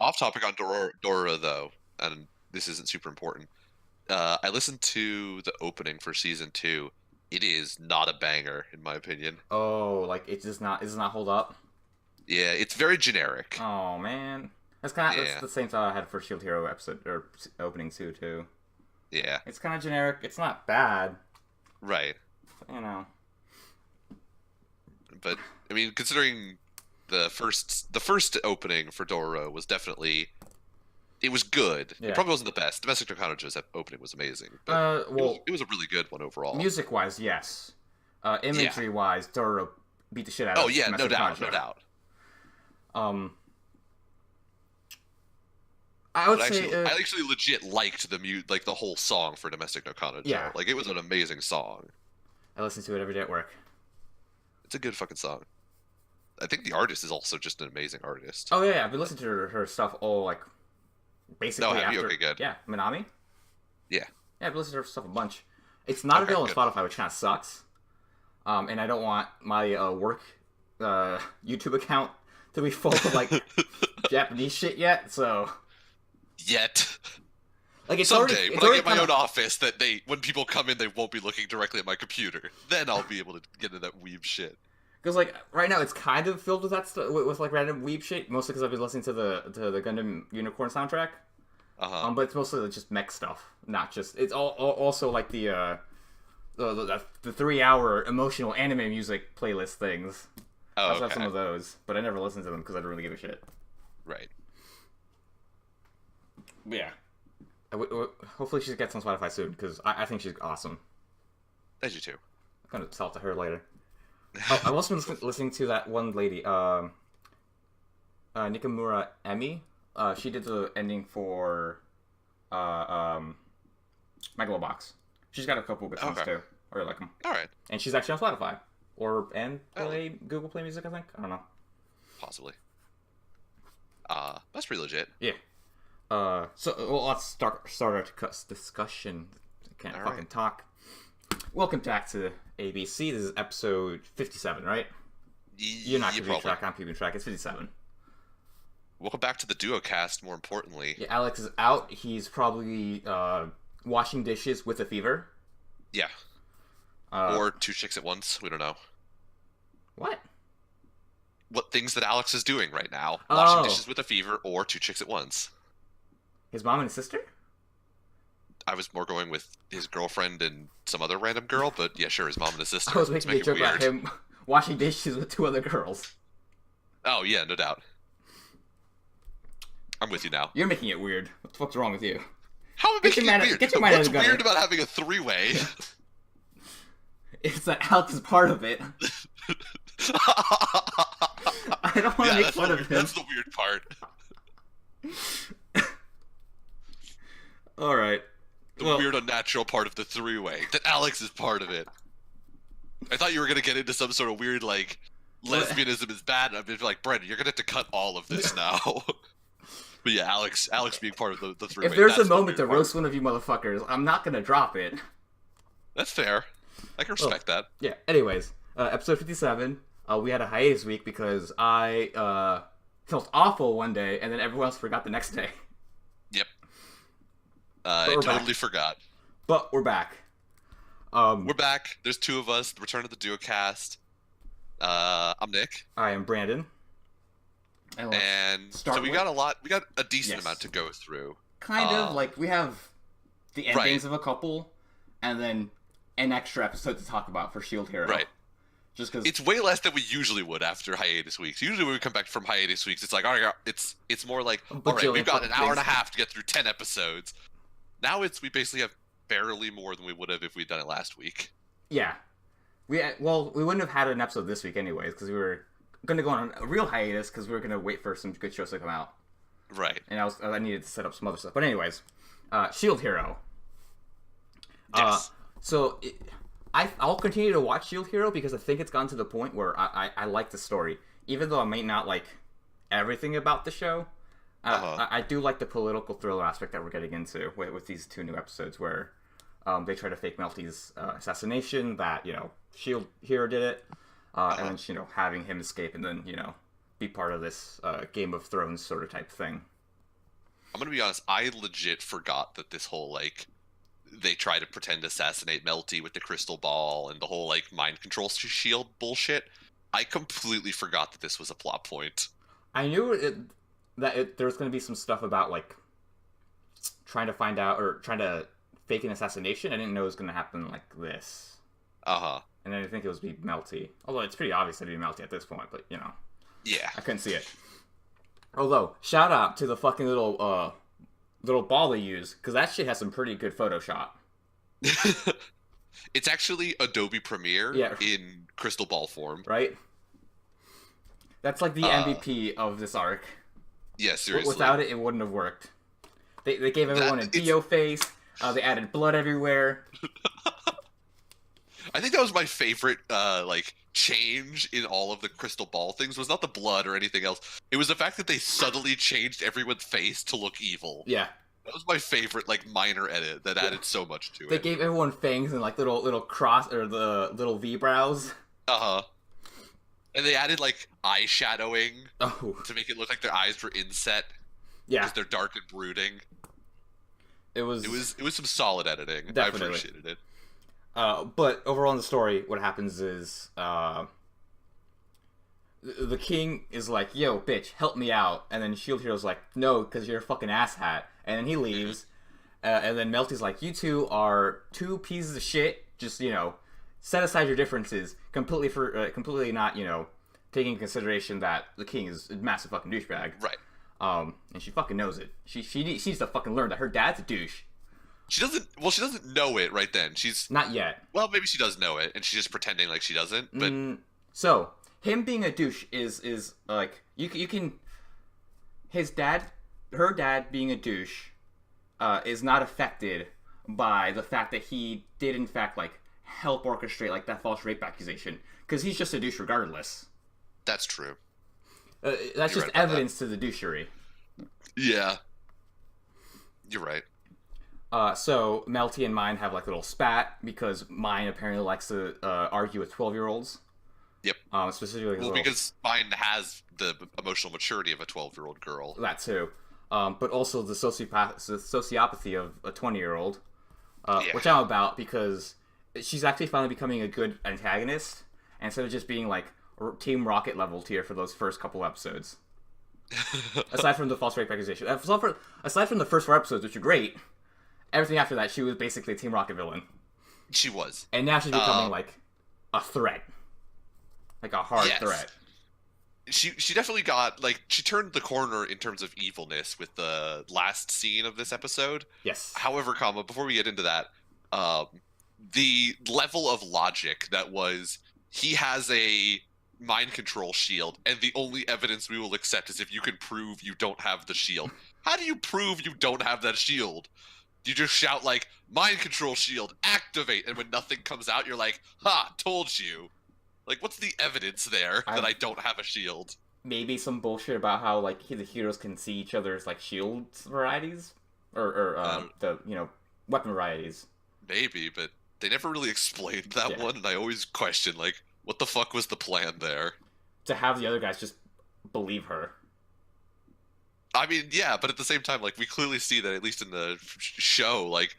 Off topic on Dora though, and this isn't super important. I listened to the opening for season two. It is not a banger, in my opinion. Oh, like it does not hold up. Yeah, it's very generic. Oh man, that's Yeah, the same thought I had for Shield Hero episode or opening two too. yeah, It's kind of generic. It's not bad, right. but, you know. But I mean, considering the first opening for Dora was definitely it was good. It Yeah. probably wasn't the best. Domestic no Kanojo's opening was amazing, but it was Well, it was a really good one overall. music wise, yes. Yeah. Imagery wise, Doro beat the shit out Oh of yeah, no Domestic doubt, no Contra. doubt. Um, I would But say, I actually legit liked like the whole song for Domestic no yeah, Kanojo. Like it was an amazing song. I listen to it every day at work. It's a good fucking song. I think the artist is also just an amazing artist. Oh yeah, I've been listening to her stuff all like No, basically have you? after. Okay, good. Yeah, Minami. Yeah. Yeah, I've listened to her stuff a bunch. It's not Okay, available on good. Spotify, which kind of sucks. And I don't want my work YouTube account to be full of like Japanese shit yet. So Yet. like Someday, it's when I already get my kind own of office, that when people come in, they won't be looking directly at my computer. Then I'll be able to get into that weeb shit. because like right now it's kind of filled with that stuff with like random weeb shit. Mostly because I've been listening to the Gundam Unicorn soundtrack. Uh huh. But it's mostly just mech stuff, not just. It's all also like the 3 hour emotional anime music playlist things. I Oh, also have some okay. of those, but I never listen to them because I don't really give a shit. Right. But yeah. Hopefully she gets on Spotify soon because I think she's awesome. I do too. I'm gonna talk to her later. Oh, I've also been listening to that one lady, Nikamura Emi. She did the ending for Megalobox. She's got a couple good songs Okay. too. I really like them. All right. And she's actually on Spotify and Oh. Google Play Music. I think I don't know. Possibly. That's pretty legit. Yeah. So well, let's start our discussion. I can't All fucking right. talk. Welcome back to ABC. This is episode 57, right? You're not You keeping probably. track. I'm keeping track. It's 57. Welcome back to the duo cast. More importantly, Yeah, Alex is out. He's probably washing dishes with a fever. yeah. Uh, Or two chicks at once. We don't know what? what things that Alex is doing right now. Oh. Washing dishes with a fever, or two chicks at once. His mom and his sister? I was more going with his girlfriend and some other random girl, but yeah, sure, his mom and his sister. I was Let's making make a it joke about weird. him washing dishes with two other girls. Oh yeah, no doubt. I'm with you now. You're making it weird. What the fuck's wrong with you? How am I Get your making man- it weird? get your man What's out of the gutter. weird about having a three-way? It's that Alex is part of it. I don't want to Yeah, make that's fun the, of weird, him. that's the weird part. All right. The Well- weird, unnatural part of the three-way. That Alex is part of it. I thought you were gonna get into some sort of weird, like, lesbianism is bad, and I'd be like, Brendan, you're gonna have to cut all of this now. But yeah, Alex being part of the three-way. If there's a that's the moment to weird part. roast one of you motherfuckers, I'm not gonna drop it. That's fair. I can respect that. Yeah. Anyways, episode 57. We had a hiatus week because I felt awful one day, and then everyone else forgot the next day. Yep. I we're totally back. forgot. But we're back. We're back. There's two of us. The return of the duo cast. I'm Nick, I am Brandon. and start so we with- got a lot. We got a decent Yes. amount to go through. Kind of like we have the endings Right. of a couple, and then an extra episode to talk about for Shield Hero. Right. Just because. It's way less than we usually would after hiatus weeks. Usually when we come back from hiatus weeks, it's like, all right, it's more like, all right, bajillion we've got an fucking hour and a things. half to get through 10 episodes. Now we basically have barely more than we would have if we'd done it last week. Yeah. We wouldn't have had an episode this week anyways because we were going to go on a real hiatus because we were going to wait for some good shows to come out, Right. and I needed to set up some other stuff. But anyways, Shield Hero. Yes. I'll continue to watch Shield Hero because I think it's gotten to the point where I like the story, even though I may not like everything about the show. I do like the political thriller aspect that we're getting into with these two new episodes where they try to fake Melty's assassination. That Shield Hero did it, and then having him escape and then be part of this Game of Thrones sort of type thing. I'm gonna be honest, I legit forgot that this whole, like, they try to pretend to assassinate Melty with the crystal ball and the whole, like, mind control shield bullshit. I completely forgot that this was a plot point. I knew there was going to be some stuff about, like, trying to find out, or trying to fake an assassination. I didn't know it was going to happen like this. Uh-huh. And I didn't think it was be Melty. Although it's pretty obvious it'd be Melty at this point, but, you know. Yeah. I couldn't see it. Although, shout out to the fucking little ball they use, because that shit has some pretty good Photoshop. It's actually Adobe Premiere in crystal ball form. Right? That's like the MVP of this arc. Yeah, seriously. Without it, it wouldn't have worked. They gave everyone a Dio face. They added blood everywhere. I think that was my favorite, like, change in all of the crystal ball things. Was not the blood or anything else. It was the fact that they subtly changed everyone's face to look evil. Yeah. That was my favorite, like, minor edit that added so much to it. They gave everyone fangs and, like, little cross, or the little V-brows. Uh-huh. And they added, like, eyeshadowing to make it look like their eyes were inset. Yeah. Because they're dark and brooding. It was some solid editing. Definitely. I appreciated it. But overall in the story, what happens is the king is like, "Yo, bitch, help me out," and then Shield Hero's like, "No, because you're a fucking asshat," and then he leaves. And then Melty's like, "You two are two pieces of shit. Just, you know, set aside your differences completely not, you know, taking into consideration that the king is a massive fucking douchebag." Right. And she fucking knows it. She needs to fucking learn that her dad's a douche. She doesn't know it right then. She's not yet. Well, maybe she does know it, and she's just pretending like she doesn't. But so him being a douche is like you can. Her dad being a douche, is not affected by the fact that he did in fact like help orchestrate like that false rape accusation, because he's just a douche regardless. That's true. That's just evidence to the douchery. Yeah. You're right. So Melty and Mine have like a little spat because Mine apparently likes to argue with 12-year-olds. Yep. Specifically, because Mine has the emotional maturity of a 12-year-old girl. That too. But also the sociopathy of a 20-year-old, which I'm about, because she's actually finally becoming a good antagonist instead of just being like Team Rocket level tier for those first couple episodes. Aside from the false rape accusation, aside from the first 4 episodes, which are great. Everything after that, she was basically a Team Rocket villain. She was. And now she's becoming, like, a threat. Like, a hard threat. She definitely got, like, she turned the corner in terms of evilness with the last scene of this episode. Yes. However, before we get into that, the level of logic that was, he has a mind control shield, and the only evidence we will accept is if you can prove you don't have the shield. How do you prove you don't have that shield? You just shout, like, mind control shield, activate, and when nothing comes out, you're like, ha, told you. Like, what's the evidence there that I don't have a shield? Maybe some bullshit about how, like, the heroes can see each other's, like, shield varieties? Or the, you know, weapon varieties. Maybe, but they never really explained that one, and I always question, like, what the fuck was the plan there? To have the other guys just believe her. I mean, yeah, but at the same time, like, we clearly see that, at least in the show, like,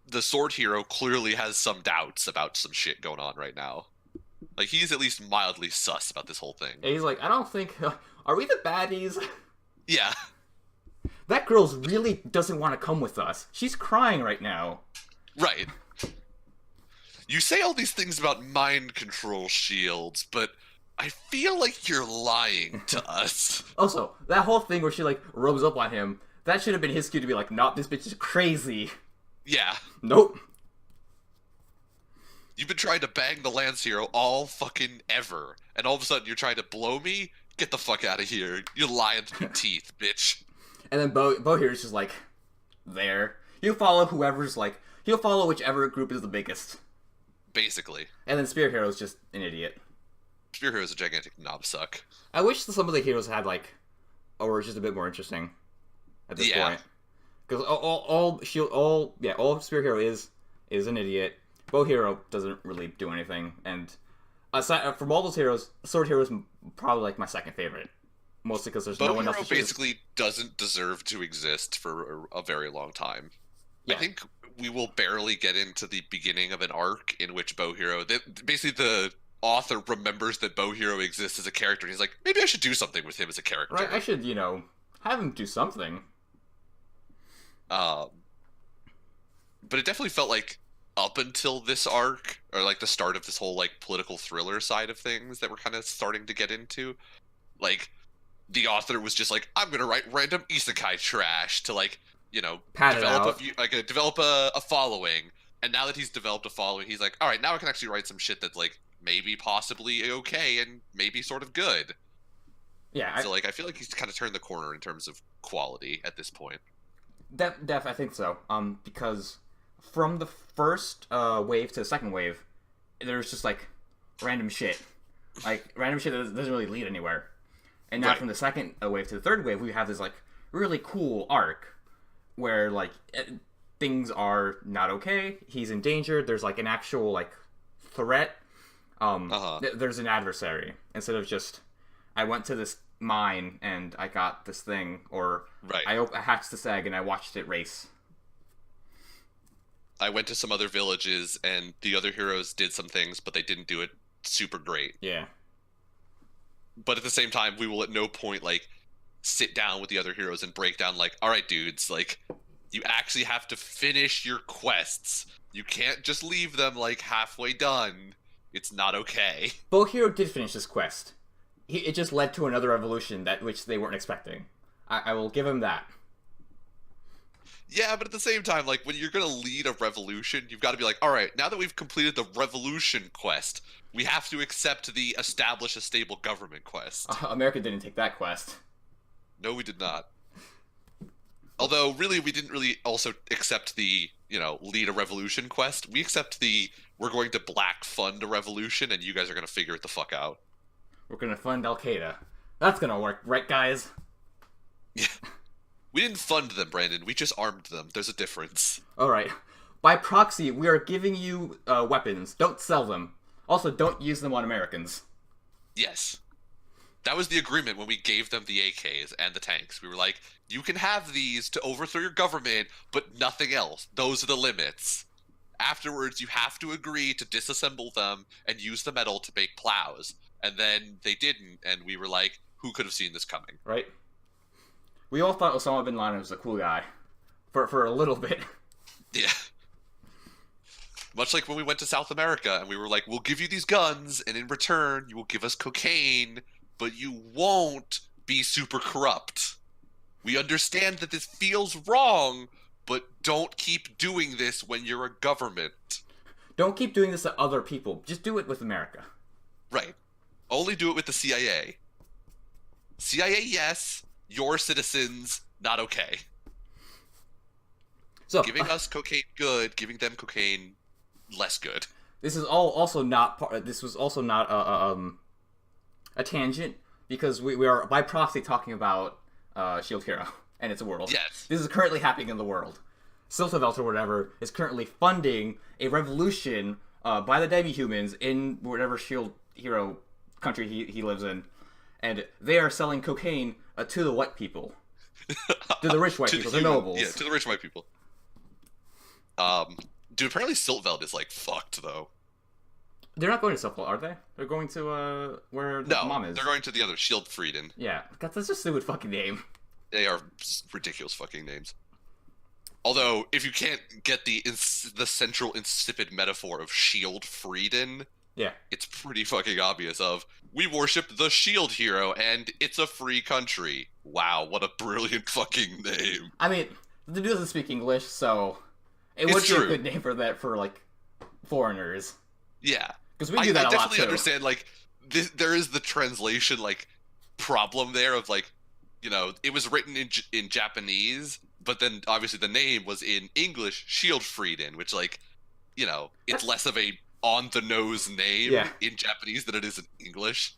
the sword hero clearly has some doubts about some shit going on right now. Like, he's at least mildly sus about this whole thing. And he's like, I don't think... Are we the baddies? Yeah. That girl really doesn't want to come with us. She's crying right now. Right. You say all these things about mind control shields, but... I feel like you're lying to us. Also, that whole thing where she, like, rubs up on him, that should have been his cue to be like, nah, this bitch is crazy. Yeah. Nope. You've been trying to bang the Lance Hero all fucking ever, and all of a sudden you're trying to blow me? Get the fuck out of here. You're lying to your teeth, bitch. And then Bo Hero's just like, there. He'll follow he'll follow whichever group is the biggest. Basically. And then Spear Hero's just an idiot. Spear Hero is a gigantic knobsuck. I wish some of the heroes had, like, or were just a bit more interesting at this point. Because all Spear Hero is an idiot. Bow Hero doesn't really do anything. And aside from all those heroes, Sword Hero is probably, like, my second favorite. mostly because there's no one else Bohiro to choose. basically doesn't deserve to exist for a very long time. I Yeah, think we will barely get into the beginning of an arc in which basically the author remembers that Bohiro exists as a character, and he's like, maybe I should do something with him as a right. I character. should, have him do something. Um, but it definitely felt like up until this arc, or like the start of this whole like political thriller side of things that we're kind of starting to get into, like the author was just like, I'm gonna write random isekai trash to like, Pat it develop out. develop a following. And now that he's developed a following, he's like, all right, now I can actually write some shit that's like maybe possibly okay and maybe sort of good. Yeah, So like I feel like he's kind of turned the corner in terms of quality at this point. I think so. Because from the first wave to the second wave, there's just like random shit, like random shit that doesn't really lead anywhere. And now Right. from the second wave to the third wave, we have this like really cool arc where like things are not okay. He's in danger. There's like an actual like threat. Uh-huh. There's an adversary instead of just I went to this mine and I got this thing, or Right. I hatched this egg and I watched it race. I went to some other villages and the other heroes did some things, but they didn't do it super great. Yeah. But at the same time, we will at no point like sit down with the other heroes and break down like, all right, dudes, like you actually have to finish your quests. You can't just leave them like halfway done. It's not okay. Bohiro did finish this quest. It just led to another evolution that which they weren't expecting. I will give him that. Yeah, but at the same time, like when you're gonna lead a revolution, you've got to be like, all right, now that we've completed the revolution quest, we have to accept the establish a stable government quest. America didn't take that quest. No, we did not. Although, really, we didn't really also accept the, lead a revolution quest. We accept the, we're going to black fund a revolution, and you guys are going to figure it the fuck out. We're gonna fund Al Qaeda. That's gonna work, right, guys? Yeah. We didn't fund them, Brandon. We just armed them. There's a difference. All right. By proxy, we are giving you weapons. Don't sell them. Also, don't use them on Americans. Yes. That was the agreement when we gave them the AKs and the tanks. We were like, you can have these to overthrow your government, but nothing else. Those are the limits. Afterwards, you have to agree to disassemble them and use the metal to make plows. And then they didn't, and we were like, who could have seen this coming? Right? We all thought Osama bin Laden was a cool guy. For a little bit. Yeah. Much like when we went to South America and we were like, we'll give you these guns, and in return, you will give us cocaine, but you won't be super corrupt. We understand that this feels wrong, but don't keep doing this when you're a government. Don't keep doing this to other people. Just do it with America. Right. Only do it with the CIA. CIA, yes. Your citizens, not okay. So Giving us cocaine, good. Giving them cocaine, less good. this is also not part. This was also not a tangent because we are by proxy talking about Shield Hero and its world. Yes. This is currently happening in the world. Silvervelt or whatever is currently funding a revolution by the demi-humans in whatever Shield Hero country he lives in, and they are selling cocaine to the white people, to the rich white people, the nobles. Yeah, to the rich white people. Dude, apparently Siltveld is like fucked though. They're not going to Silvervelt, are they? They're going to where the mom is. They're going to the other Shield Frieden. Yeah, God, that's just a stupid fucking name. They are ridiculous fucking names. Although, if you can't get the central insipid metaphor of Shield Frieden, Yeah. it's pretty fucking obvious of, we worship the Shield Hero, and it's a free country. Wow, what a brilliant fucking name. I mean, the dude doesn't speak English, so it It's would be a true. good name for that for like foreigners. Yeah. Because we do that I a lot definitely too. understand, like, there is the translation, like, problem there of, like, it was written in Japanese, but then obviously the name was in English, Shield Frieden, which, like, it's less of a on-the-nose name Yeah. in Japanese than it is in English,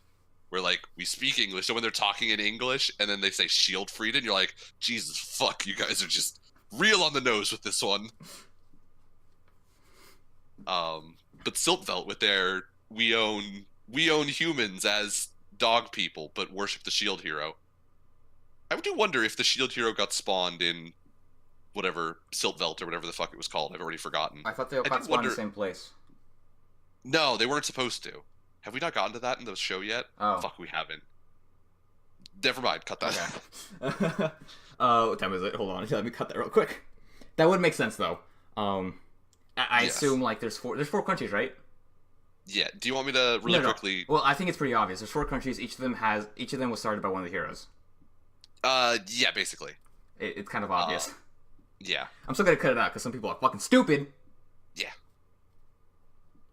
where, like, we speak English, so when they're talking in English, and then they say Shield Frieden, you're like, Jesus fuck, you guys are just real on the nose with this one. But Siltvelt with their we own humans as dog people, but worship the Shield Hero. I do wonder if the Shield Hero got spawned in whatever Siltvelt or whatever the fuck it was called. I've already forgotten. I thought they all I got do spawned in wonder. the same place. No, they weren't supposed to. Have we not gotten to that in the show yet? Oh. Fuck, we haven't. Never mind. Cut that. Okay. What time is it? Hold on. Let me cut that real quick. That would make sense though. I Yes. assume like there's four countries, right? Yeah. Do you want me to really No. quickly? Well, I think it's pretty obvious. There's 4 countries. Each of them was started by one of the heroes. Yeah, basically. It's kind of obvious. Yeah. I'm still gonna cut it out because some people are fucking stupid. Yeah.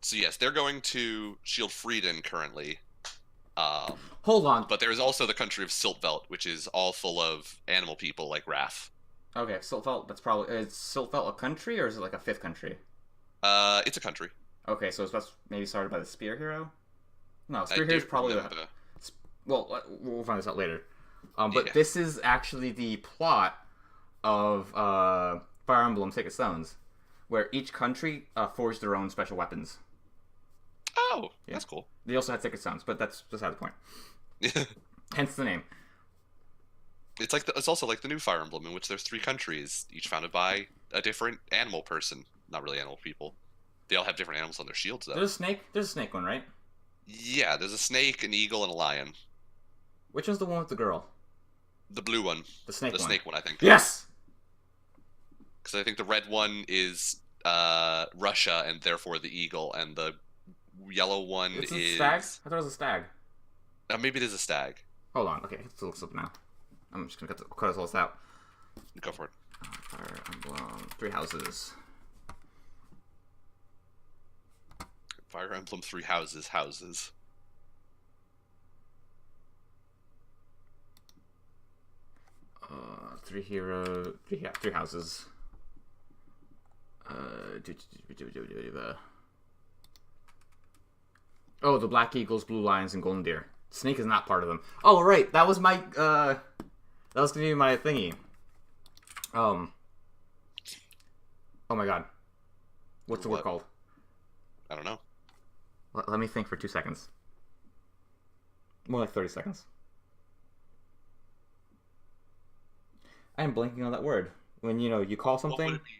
So yes, they're going to Shield Frieden currently. Hold on. But there is also the country of Siltvelt, which is all full of animal people like Wrath. Okay, Siltvelt. That's probably is Siltvelt a country or is it like a 5th country? It's a country. Okay, so it's maybe started by the Spear Hero. No, I Spear do Hero's probably remember. well. We'll find this out later. But Yeah. this is actually the plot of Fire Emblem Sacred Stones, where each country forged their own special weapons. Oh, Yeah. that's cool. They also had Sacred Stones, but that's beside the point. Hence the name. It's also like the new Fire Emblem, in which there's 3 countries, each founded by a different animal person. Not really animal people. They all have different animals on their shields, though. There's a snake. There's a snake one, right? Yeah, there's a snake, an eagle, and a lion. Which one's the one with the girl? The blue one. The snake The one. snake one, I think. Yes. Because I think the red one is Russia, and therefore the eagle, and the yellow one It's is... a stag. I thought it was a stag. Maybe it is a stag. Hold on. Okay, let's look up now. I'm just gonna cut all this out. Go for it. Fire Emblem 3 houses. Fire Emblem 3 houses. Three houses. Oh, the Black Eagles, Blue Lions, and Golden Deer. Snake is not part of them. Oh, right. That was my, that was gonna be my thingy. Oh my god. What's the word What? called? I don't know. Let me think for 2 seconds. More like 30 seconds. I am blanking on that word. When, you call What would something, it be?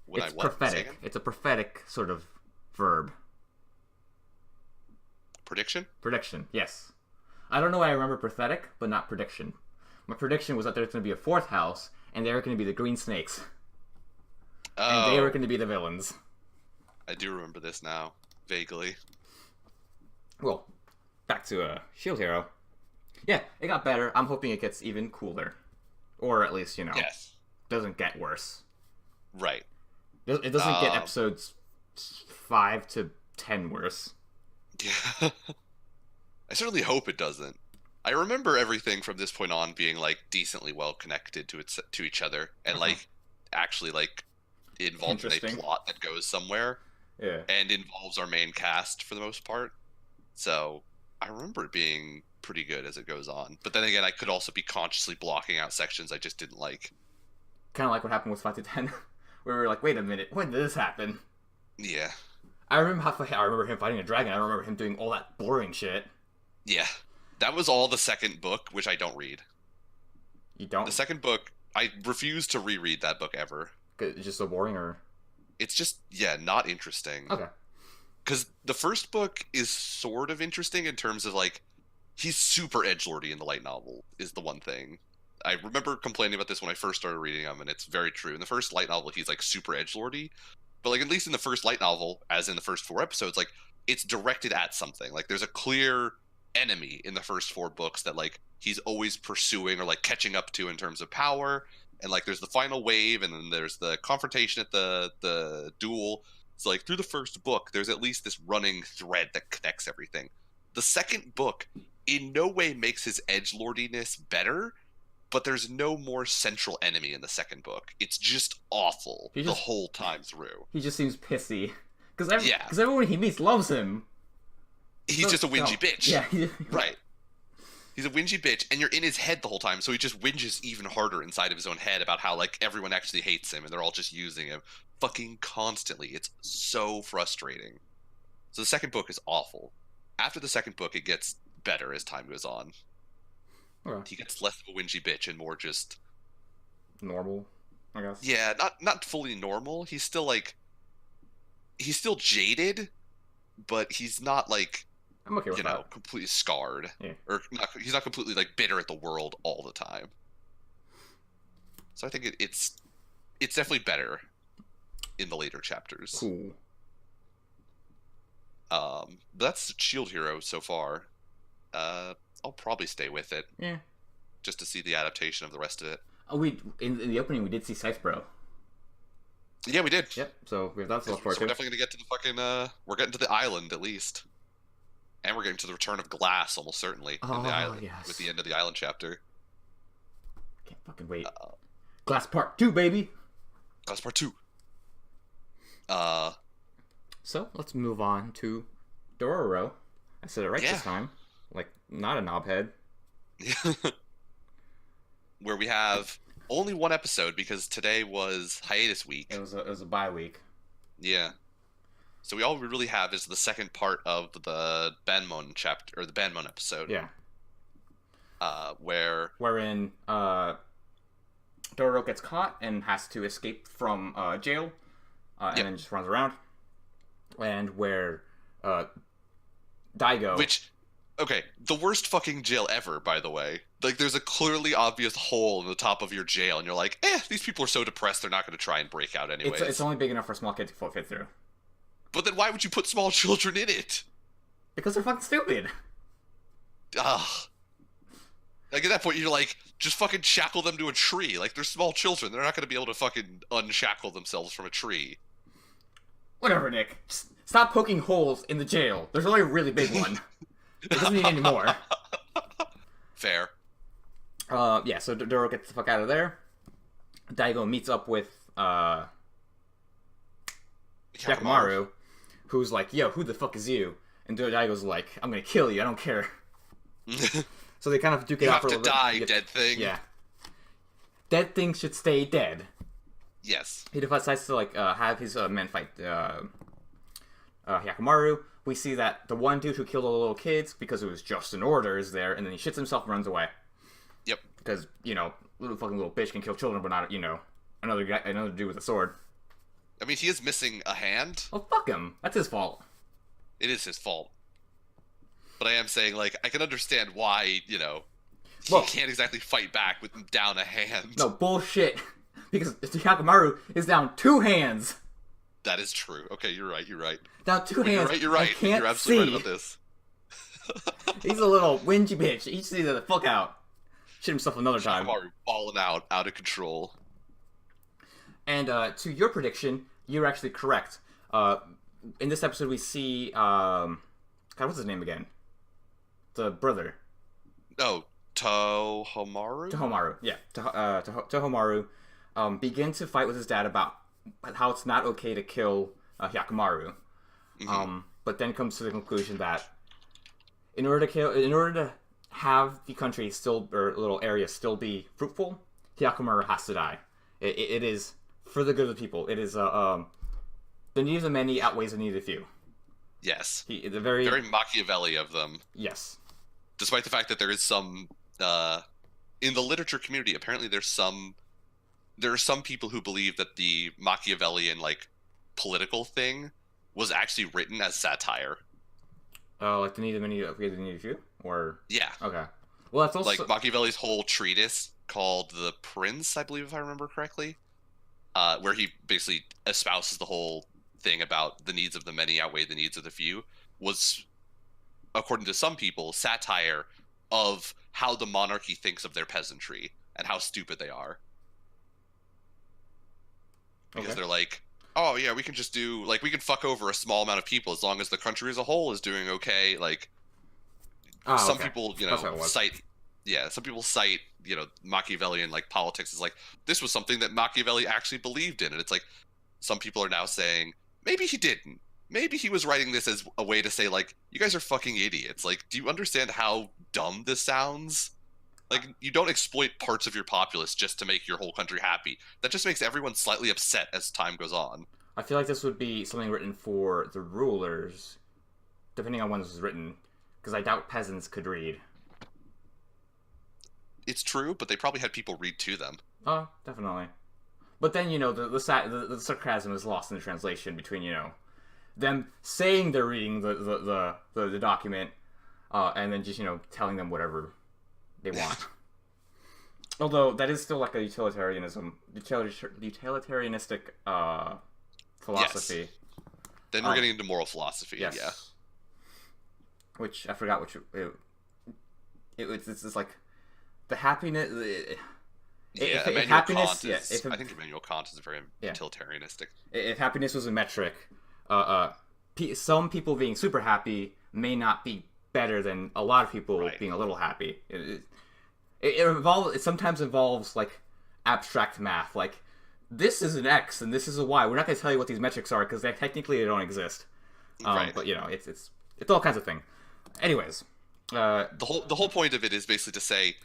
When it's I what? Say prophetic. again? It's a prophetic sort of verb. Prediction? Prediction, yes. I don't know why I remember pathetic, but not prediction. My prediction was that there's going to be a 4th house, and they were going to be the Green Snakes. And they were going to be the villains. I do remember this now. Vaguely. Well, back to Shield Hero. Yeah, it got better. I'm hoping it gets even cooler. Or at least, Yes. doesn't get worse. Right. It doesn't get episodes 5 to 10 worse. Yeah. I certainly hope it doesn't. I remember everything from this point on being like decently well connected to each other and like actually like involved in a Interesting. plot that goes somewhere Yeah. and involves our main cast for the most part. So I remember it being pretty good as it goes on. But then again, I could also be consciously blocking out sections I just didn't like. Kind of like what happened with 5 to 10, where we were like, wait a minute, when did this happen? Yeah. I remember him fighting a dragon. I remember him doing all that boring shit. Yeah. That was all the second book, which I don't read. You don't? The second book, I refuse to reread that book ever. It's just so boring, or? It's just, yeah, not interesting. Okay. Because the first book is sort of interesting in terms of, like, he's super edgelordy in the light novel, is the one thing. I remember complaining about this when I first started reading them, and it's very true. In the first light novel, he's, like, super edgelordy. But, like, at least in the first light novel, as in the first 4 episodes, like, it's directed at something. Like, there's a clear enemy in the first 4 books that, like, he's always pursuing or, like, catching up to in terms of power. And, like, there's the final wave, and then there's the confrontation at the duel. So, like, through the first book, there's at least this running thread that connects everything. The second book in no way makes his edgelordiness better, but there's no more central enemy in the second book. It's just awful the whole time through. He just seems pissy. Because Yeah. everyone he meets loves him. He's just a whingy bitch. Yeah. Right. He's a whingy bitch, and you're in his head the whole time, so he just whinges even harder inside of his own head about how, like, everyone actually hates him, and they're all just using him fucking constantly. It's so frustrating. So the second book is awful. After the second book, it gets better as time goes on. Okay. He gets less of a whingy bitch and more just Normal, I guess. yeah, not fully normal. He's still jaded, but he's not like I'm okay with that. completely scarred, Yeah. or not. He's not completely like bitter at the world all the time. So I think it's definitely better in the later chapters. Cool. But that's Shield Hero so far. I'll probably stay with it. Yeah. Just to see the adaptation of the rest of it. Oh, we in the opening we did see Scythe Bro. Yeah, we did. Yep. So we have that to look So forward we're to. definitely gonna get to the fucking. We're getting to the island at least, and we're getting to the return of Glass almost certainly in the island Yes. with the end of the island chapter. Can't fucking wait. Glass Part 2, baby. Glass Part 2. So let's move on to Dororo. I said it right Yeah. this time. Like, not a knobhead. Where we have only one episode because today was hiatus week. It was a bye week. Yeah. So all we really have is the second part of the Banmon chapter, or the Banmon episode. Yeah. Wherein Dororo gets caught and has to escape from jail, and then just runs around. And where Daigo... Okay, the worst fucking jail ever, by the way. Like, there's a clearly obvious hole in the top of your jail, and you're like, these people are so depressed, they're not going to try and break out anyways. It's only big enough for a small kid to fit through. But then why would you put small children in it? Because they're fucking stupid. Ugh. Like, at that point, you're like, just fucking shackle them to a tree. Like, they're small children. They're not going to be able to fucking unshackle themselves from a tree. Whatever, Nick. Just stop poking holes in the jail. There's only a really big one. It doesn't need any more. Fair. Yeah, so Dororo gets the fuck out of there. Daigo meets up with Hyakkimaru, who's like, yo, who the fuck is you? And Daigo's like, I'm gonna kill you, I don't care. So they kind of duke it out for a little bit. You have to die, dead thing. Yeah. Dead things should stay dead. Yes. He decides to like have his men fight Hyakkimaru. We see that the one dude who killed all the little kids, because it was just an order, is there, and then he shits himself and runs away. Yep. Because, little bitch can kill children, but not, another dude with a sword. I mean, he is missing a hand. Well, fuck him. That's his fault. It is his fault. But I am saying, like, I can understand why, he can't exactly fight back with down a hand. No, bullshit. Because Hyakkimaru is down 2 hands. That is true. Okay, you're right. Down 2 hands. You're right. I can't You're absolutely see. right about this. He's a little whingy bitch. He just needs to the fuck out. Shit himself another time. Hyakkimaru balling out of control. And to your prediction, you're actually correct. In this episode, we see God, what's his name again? The brother. Oh, Tohomaru? Tohomaru, yeah. Tohomaru begin to fight with his dad about how it's not okay to kill Hyakkimaru. Mm-hmm. But then comes to the conclusion that in order to have the country still, or little area still be fruitful, Hyakkimaru has to die. It is for the good of the people. It is the need of the many outweighs the need of the few. Yes. Very Machiavelli of them. Yes. Despite the fact that there is some in the literature community, apparently there are some people who believe that the Machiavellian like political thing was actually written as satire. Oh, like the need of many outweighs the need of few, or Yeah. Okay. Well, that's also like Machiavelli's whole treatise called The Prince, I believe, if I remember correctly, where he basically espouses the whole thing about the needs of the many outweigh the needs of the few, was, according to some people, satire of how the monarchy thinks of their peasantry and how stupid they are. Because they're like, oh yeah, we can just do, like, we can fuck over a small amount of people as long as the country as a whole is doing okay. Like, some people, some people cite, Machiavellian, like, politics is like, this was something that Machiavelli actually believed in. And it's like, some people are now saying, maybe he didn't. Maybe he was writing this as a way to say, like, you guys are fucking idiots. Like, do you understand how dumb this sounds? Like, you don't exploit parts of your populace just to make your whole country happy. That just makes everyone slightly upset as time goes on. I feel like this would be something written for the rulers, depending on when this was written, because I doubt peasants could read. it's true, but they probably had people read to them. Oh, definitely. But then, you know, the sarcasm is lost in the translation between, you know, them saying they're reading the document, and then just, you know, telling them whatever they want. Although that is still like a utilitarianistic philosophy. Yes. Then we're getting into moral philosophy. Yes. Yeah. Which I forgot it's like the happiness. Immanuel Kant is, I think Immanuel Kant is very utilitarianistic. If happiness was a metric, some people being super happy may not be better than a lot of people being a little happy. It sometimes involves like abstract math, like this is an X and this is a Y. We're not going to tell you what these metrics are because technically they don't exist. But you know, it's all kinds of thing. Anyways, the whole point of it is basically to say,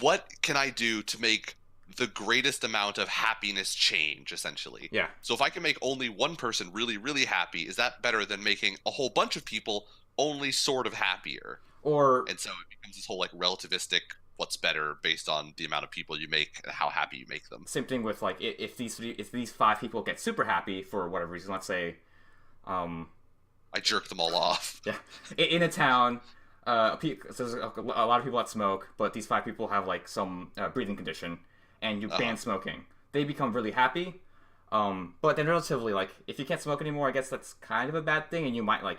what can I do to make the greatest amount of happiness change, essentially? Yeah. So if I can make only one person really, really happy, is that better than making a whole bunch of people only sort of happier? And so it becomes this whole like relativistic what's better based on the amount of people you make and how happy you make them. Same thing with like if these 5 people get super happy for whatever reason, let's say I jerk them all off. Yeah. In a town, there's a lot of people that smoke, but these 5 people have like some breathing condition, and you ban smoking. They become really happy, but then relatively, like, if you can't smoke anymore, I guess that's kind of a bad thing, and you might like.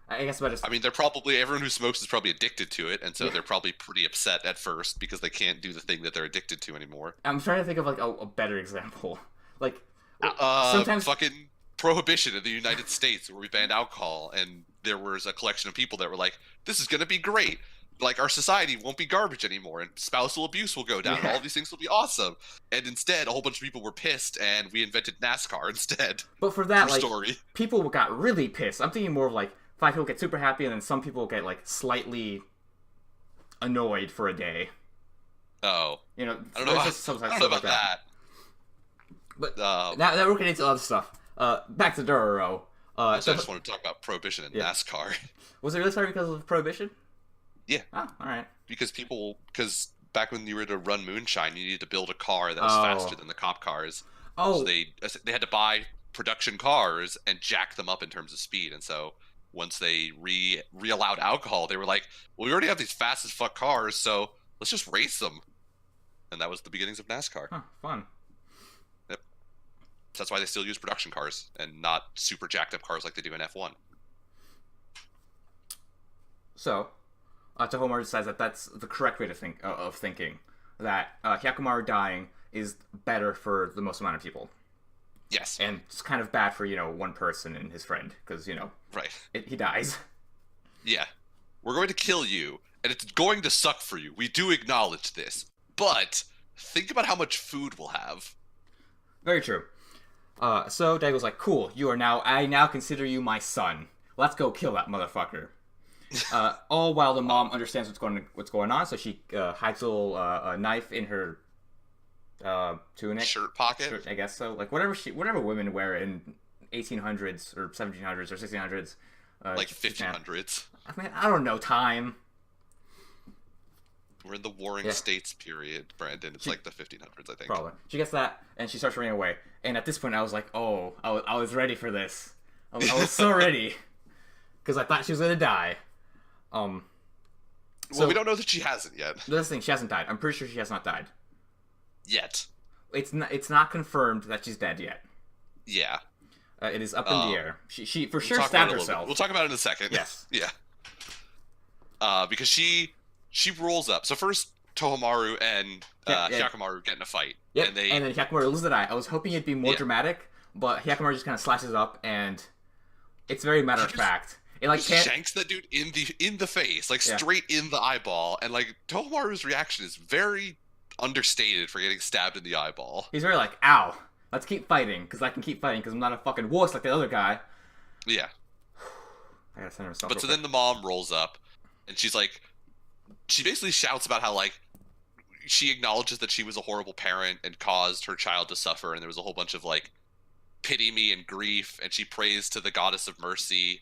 I guess I mean, everyone who smokes is probably addicted to it, and so they're probably pretty upset at first because they can't do the thing that they're addicted to anymore. I'm trying to think of like a better example, like sometimes fucking prohibition in the United States where we banned alcohol, and there was a collection of people that were like, this is going to be great, like our society won't be garbage anymore and spousal abuse will go down and all these things will be awesome, and instead a whole bunch of people were pissed and we invented NASCAR instead. But for that, like, people got really pissed. I'm thinking more of like 5 people get super happy and then some people get like slightly annoyed for a day. Oh, you know, I don't know about that. But now we're getting into other stuff. Back to Dororo. I just want to talk about Prohibition and NASCAR. Was it really started because of Prohibition? Yeah. Oh, alright. Because back when you were to run Moonshine, you needed to build a car that was faster than the cop cars. Oh. So they had to buy production cars and jack them up in terms of speed. And so once they re-allowed alcohol, they were like, well, we already have these fast as fuck cars, so let's just race them. And that was the beginnings of NASCAR. Huh, fun. Yep. So that's why they still use production cars and not super jacked up cars like they do in F1. So, Tohomaru decides that that's the correct way to think of thinking. That Hyakumaru dying is better for the most amount of people. Yes. And it's kind of bad for, you know, one person and his friend, because, you know, he dies. Yeah. We're going to kill you, and it's going to suck for you. We do acknowledge this. But think about how much food we'll have. Very true. So Daigo's like, cool, I now consider you my son. Let's go kill that motherfucker. All while the mom understands what's going on, so she hides a little knife in her tunic, shirt pocket. I guess so. Like whatever women wear in 1800s or 1700s or 1600s. Like 1500s. I mean, I don't know time. We're in the Warring States period, Brandon. It's like the 1500s, I think. Probably. She gets that, and she starts running away. And at this point, I was like, oh, I was ready for this. I was so ready. Because I thought she was going to die. Well, we don't know that she hasn't yet. This thing, she hasn't died. I'm pretty sure she has not died. Yet. It's not confirmed that she's dead yet. Yeah. It is up in the air. She for sure stabbed herself. We'll talk about it in a second. Yes. Yeah. Because she rolls up. So first, Tohomaru and Hyakumaru get in a fight. Yep. And then Hyakumaru loses the eye. I was hoping it'd be more dramatic, but Hyakumaru just kind of slashes up, and it's very matter of fact. It like shanks that dude in the face, like straight in the eyeball, and like Tohomaru's reaction is very understated for getting stabbed in the eyeball. He's very like, ow. Let's keep fighting, because I can keep fighting, because I'm not a fucking wuss like the other guy. Yeah. I gotta send her But so then the mom rolls up, and she's like, she basically shouts about how, like, she acknowledges that she was a horrible parent and caused her child to suffer, and there was a whole bunch of, like, pity me and grief, and she prays to the goddess of mercy,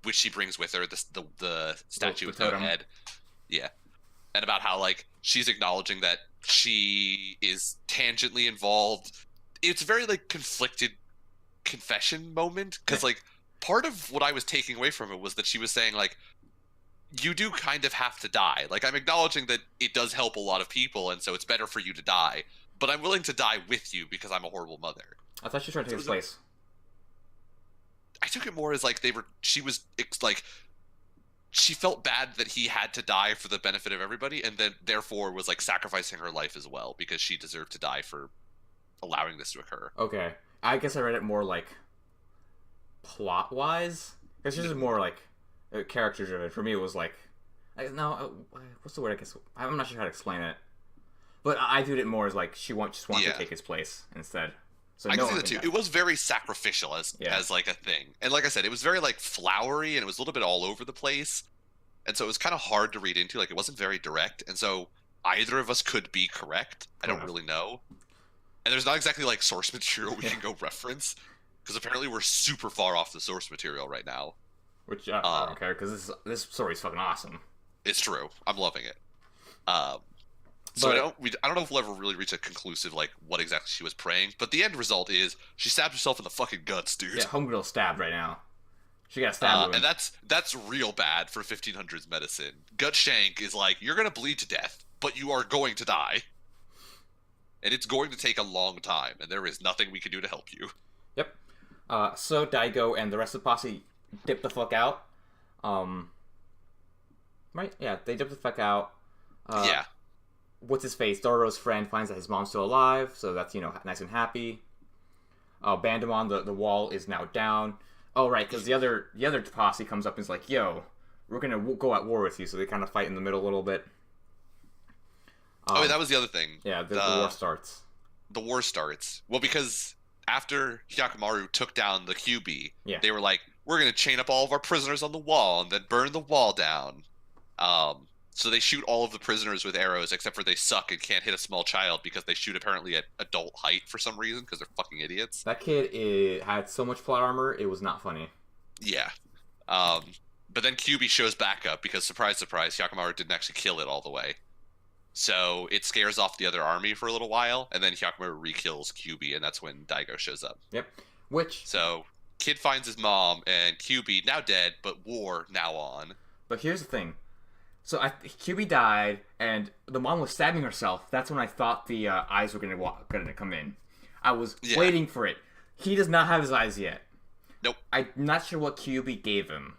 which she brings with her, the statue with no head. Yeah. and about how like she's acknowledging that she is tangentially involved. It's very like conflicted confession moment because like part of what I was taking away from it was that she was saying like you do kind of have to die. Like I'm acknowledging that it does help a lot of people and so it's better for you to die, but I'm willing to die with you because I'm a horrible mother. I thought she was trying to take his place. I took it more as like she was like she felt bad that he had to die for the benefit of everybody and then therefore was like sacrificing her life as well because she deserved to die for allowing this to occur. Okay. I guess I read it more like plot wise. It's just more like character driven. For me, it was like, what's the word? I guess I'm not sure how to explain it, but I viewed it more as like she just wants to take his place instead. So I can see that too. It was very sacrificial as like a thing, and like I said, it was very like flowery and it was a little bit all over the place, and so it was kind of hard to read into. Like it wasn't very direct, and so either of us could be correct. I don't really know. And there's not exactly like source material we can go reference because apparently we're super far off the source material right now. Which I don't care because this story is fucking awesome. It's true. I'm loving it. So I don't know if we'll ever really reach a conclusive like what exactly she was praying, but the end result is she stabbed herself in the fucking guts, dude. Yeah, homegirl stabbed right now. She got stabbed. And that's real bad for 1500s medicine. Gut shank is like you're gonna bleed to death, but you are going to die. And it's going to take a long time, and there is nothing we can do to help you. Yep. So Daigo and the rest of the posse dip the fuck out. Right? Yeah, they dip the fuck out. Yeah. What's his face? Dororo's friend finds that his mom's still alive, so that's, nice and happy. Bandamon, the wall is now down. Oh, right, because the other posse comes up and is like, yo, we're gonna go at war with you, so they kind of fight in the middle a little bit. That was the other thing. Yeah, the war starts. The war starts. Well, because after Hyakkimaru took down the QB, they were like, we're going to chain up all of our prisoners on the wall and then burn the wall down. So they shoot all of the prisoners with arrows, except for they suck and can't hit a small child because they shoot apparently at adult height for some reason because they're fucking idiots. That kid had so much plot armor, it was not funny. Yeah. But then QB shows back up because, surprise, surprise, Hyakkimaru didn't actually kill it all the way. So it scares off the other army for a little while, and then Hyakkimaru re-kills QB, and that's when Daigo shows up. Yep. So kid finds his mom, and QB now dead, but war now on. But here's the thing. So QB died, and the mom was stabbing herself. That's when I thought the eyes were going to come in. I was waiting for it. He does not have his eyes yet. Nope. I'm not sure what QB gave him,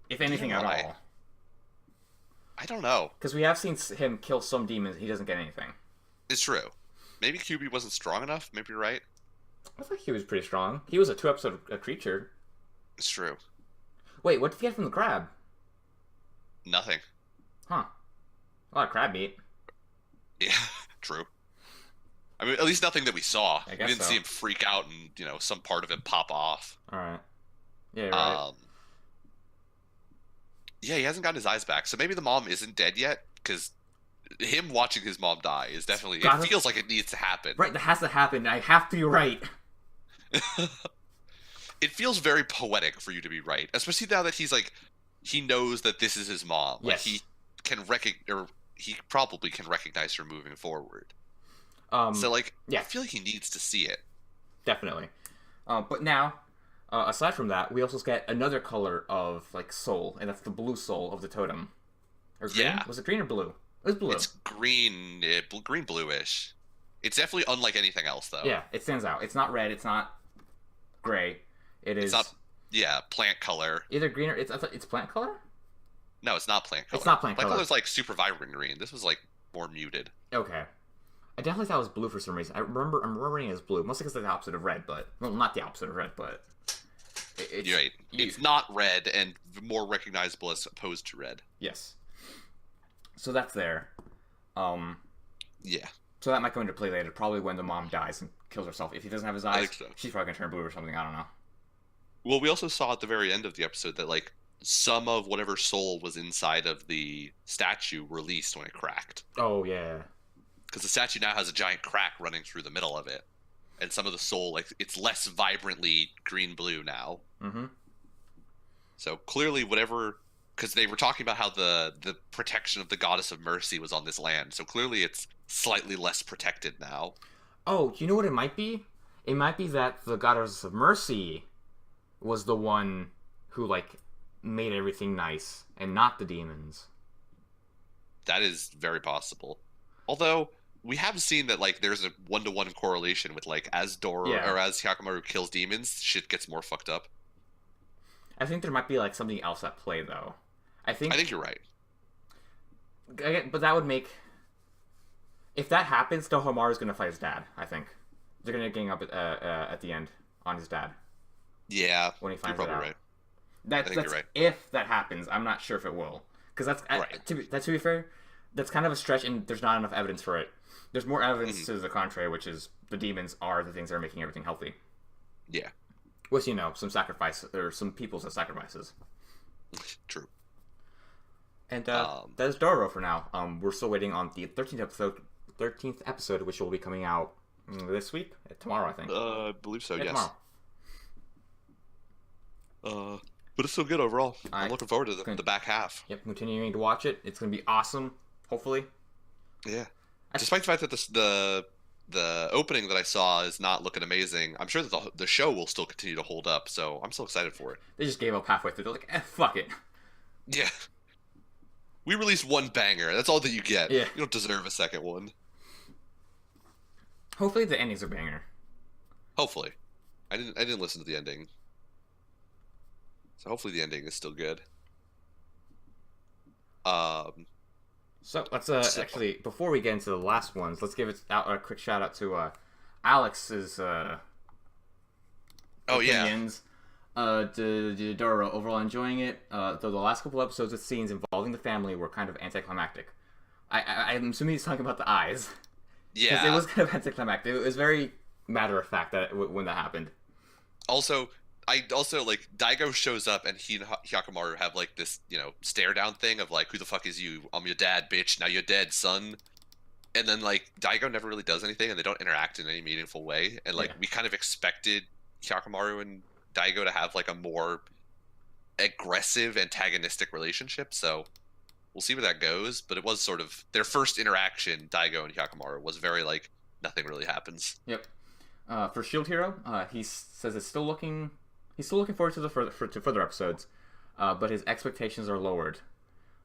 if anything at all. I don't know. Because we have seen him kill some demons, he doesn't get anything. It's true. Maybe QB wasn't strong enough. Maybe you're right. I thought he was pretty strong. He was a 2-episode creature. It's true. Wait, what did he get from the crab? Nothing. Huh. A lot of crab meat. Yeah, true. I mean, at least nothing that we saw. We didn't see him freak out and, some part of it pop off. Alright. Yeah, you're right. Yeah, he hasn't gotten his eyes back, so maybe the mom isn't dead yet, because him watching his mom die is definitely... It feels like it needs to happen. Right, that has to happen. I have to be right. It feels very poetic for you to be right, especially now that he's like... He knows that this is his mom. Yes. Like, he probably can recognize her moving forward. So, I feel like he needs to see it. Definitely. But now... aside from that, we also get another color of soul, and that's the blue soul of the totem. Or green? Yeah. Was it green or blue? It was blue. It's green, green bluish. It's definitely unlike anything else, though. Yeah, it stands out. It's not red. It's not gray. It's not. Yeah, plant color. Either green or it's plant color. No, it's not plant color. It's not plant color. Plant color's super vibrant green. This was more muted. Okay. I definitely thought it was blue for some reason. I'm remembering it as blue, mostly because it's the opposite of red, but not the opposite of red, but. You're right. It's not red and more recognizable as opposed to red. Yes. So that's there. Yeah. So that might come into play later, probably when the mom dies and kills herself. If he doesn't have his eyes, she's probably going to turn blue or something. I don't know. Well, we also saw at the very end of the episode that, some of whatever soul was inside of the statue released when it cracked. Oh, yeah. Because the statue now has a giant crack running through the middle of it. And some of the soul, it's less vibrantly green-blue now. Mm-hmm. So clearly whatever because they were talking about how the protection of the goddess of mercy was on this land. So clearly, it's slightly less protected now. Oh, you know what it might be? It might be that the goddess of mercy was the one who like made everything nice, and not the demons. That is very possible. Although we have seen that like there's a 1-to-1 correlation with like as Doro or as Hyakkimaru kills demons, shit gets more fucked up. I think there might be like something else at play though. I think you're right. But that would make, if that happens, Dohamaru's gonna fight his dad. I think they're gonna gang up at the end on his dad. Yeah, when he finds you're probably it out. right. That's you're right. If that happens. I'm not sure if it will, because that's right. To be fair, that's kind of a stretch, and there's not enough evidence for it. There's more evidence to the contrary, which is the demons are the things that are making everything healthy. Yeah. With, some sacrifice, or some people's sacrifices. True. And that is Doro for now. We're still waiting on the 13th episode, which will be coming out this week, tomorrow, I think. I believe so. Yeah, yes. Tomorrow. But it's still good overall. I'm looking forward to the back half. Yep, continuing to watch it. It's gonna be awesome. Hopefully. Yeah. Despite the fact that the opening that I saw is not looking amazing, I'm sure that the show will still continue to hold up. So I'm still excited for it. They just gave up halfway through. They're like, fuck it. Yeah. We released one banger. That's all that you get. Yeah. You don't deserve a second one. Hopefully the ending's a banger. Hopefully. I didn't listen to the ending. So hopefully the ending is still good. So let's actually, before we get into the last ones, let's give it a quick shout out to Alex's opinions. Doro, overall enjoying it. Though the last couple episodes with scenes involving the family were kind of anticlimactic. I'm assuming he's talking about the eyes. Yeah. Because it was kind of anticlimactic. It was very matter of fact that when that happened. Also, like Daigo shows up and he and Hyakkimaru have like this, stare down thing of like, who the fuck is you? I'm your dad, bitch. Now you're dead, son. And then like Daigo never really does anything and they don't interact in any meaningful way. And like we kind of expected Hyakkimaru and Daigo to have like a more aggressive, antagonistic relationship. So we'll see where that goes. But it was sort of their first interaction, Daigo and Hyakkimaru, was very like nothing really happens. Yep. For Shield Hero, he says he's still looking forward to to further episodes, but his expectations are lowered.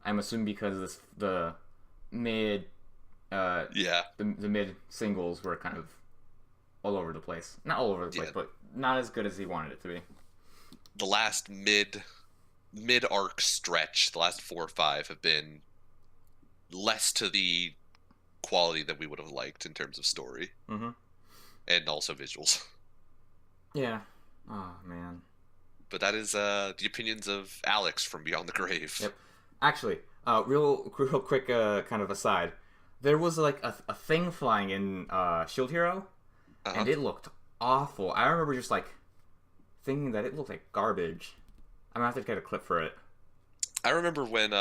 I'm assuming because the mid the mid singles were kind of all over the place. Not all over the place, but not as good as he wanted it to be. The last mid arc stretch, the last 4 or 5 have been less to the quality that we would have liked in terms of story. Mm-hmm. And also visuals. Yeah. Oh, man. But that is the opinions of Alex from Beyond the Grave. Yep. Actually, real quick kind of aside. There was like a thing flying in Shield Hero, and it looked awful. I remember just like thinking that it looked like garbage. I'm gonna have to get a clip for it. I remember when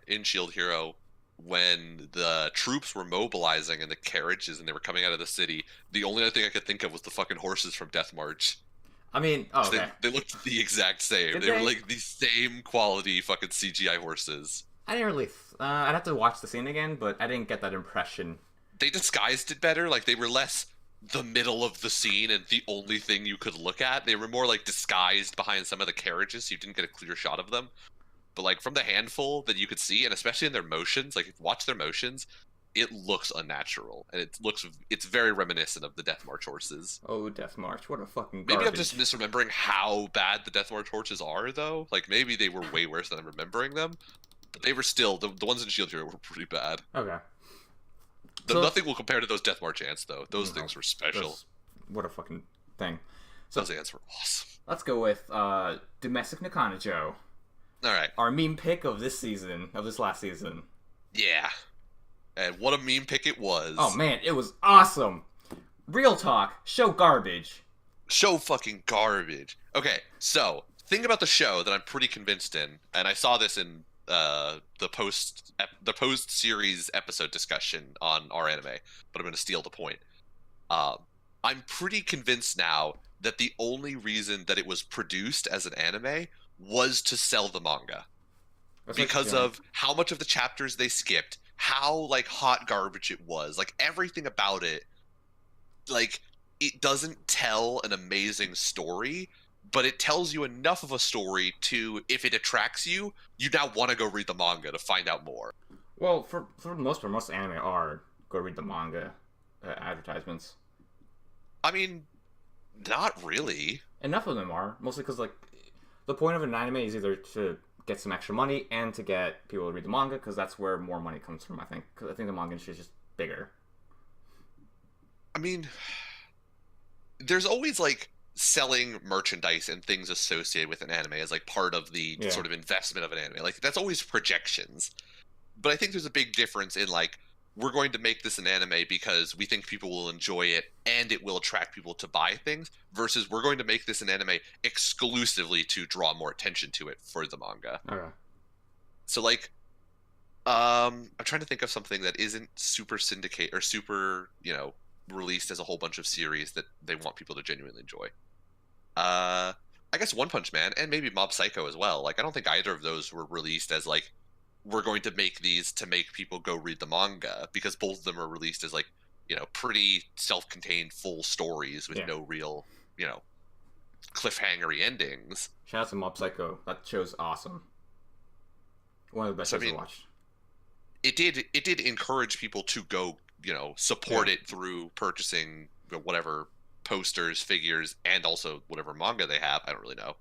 in Shield Hero, when the troops were mobilizing in the carriages and they were coming out of the city, the only other thing I could think of was the fucking horses from Death March. I mean, okay. They looked the exact same. They were like the same quality fucking CGI horses. I didn't really. I'd have to watch the scene again, but I didn't get that impression. They disguised it better. Like, they were less the middle of the scene and the only thing you could look at. They were more, like, disguised behind some of the carriages, so you didn't get a clear shot of them. But, like, from the handful that you could see, and especially in their motions, like, if you watch their motions, it looks unnatural. And it's very reminiscent of the Death March horses. Oh, Death March. What a fucking garbage. Maybe I'm just misremembering how bad the Death March horses are, though. Like, maybe they were way worse than I'm remembering them. But they were still, the ones in Shield Hero were pretty bad. Okay. Nothing will compare to those Death March ants, though. Those things were special. What a fucking thing. So, those ants were awesome. Let's go with Domestic Nakanajo. Alright. Our meme pick of this last season. Yeah. And what a meme pick it was. Oh man, it was awesome. Real talk, show garbage. Show fucking garbage. Okay, so, thing about the show that I'm pretty convinced in, and I saw this in the post-series episode discussion on our anime, but I'm going to steal the point. I'm pretty convinced now that the only reason that it was produced as an anime was to sell the manga. because of how much of the chapters they skipped, how like hot garbage it was, like everything about it. Like, it doesn't tell an amazing story, but it tells you enough of a story to, if it attracts you, you now want to go read the manga to find out more. Well, for the most part, most anime are go read the manga advertisements. I mean, not really. Enough of them are, mostly because like the point of an anime is either to get some extra money and to get people to read the manga, because that's where more money comes from. I think because I think the manga industry is just bigger. I mean, there's always like selling merchandise and things associated with an anime as like part of the sort of investment of an anime. Like, that's always projections. But I think there's a big difference in like, we're going to make this an anime because we think people will enjoy it and it will attract people to buy things, versus we're going to make this an anime exclusively to draw more attention to it for the manga. Okay. So like, I'm trying to think of something that isn't super syndicate or super, released as a whole bunch of series that they want people to genuinely enjoy. I guess One Punch Man and maybe Mob Psycho as well. Like, I don't think either of those were released as like, we're going to make these to make people go read the manga, because both of them are released as like, pretty self-contained full stories with no real, cliffhangery endings. Shout out to Mob Psycho. That show's awesome. One of the best shows I watched. It did encourage people to go, support it through purchasing whatever posters, figures, and also whatever manga they have. I don't really know.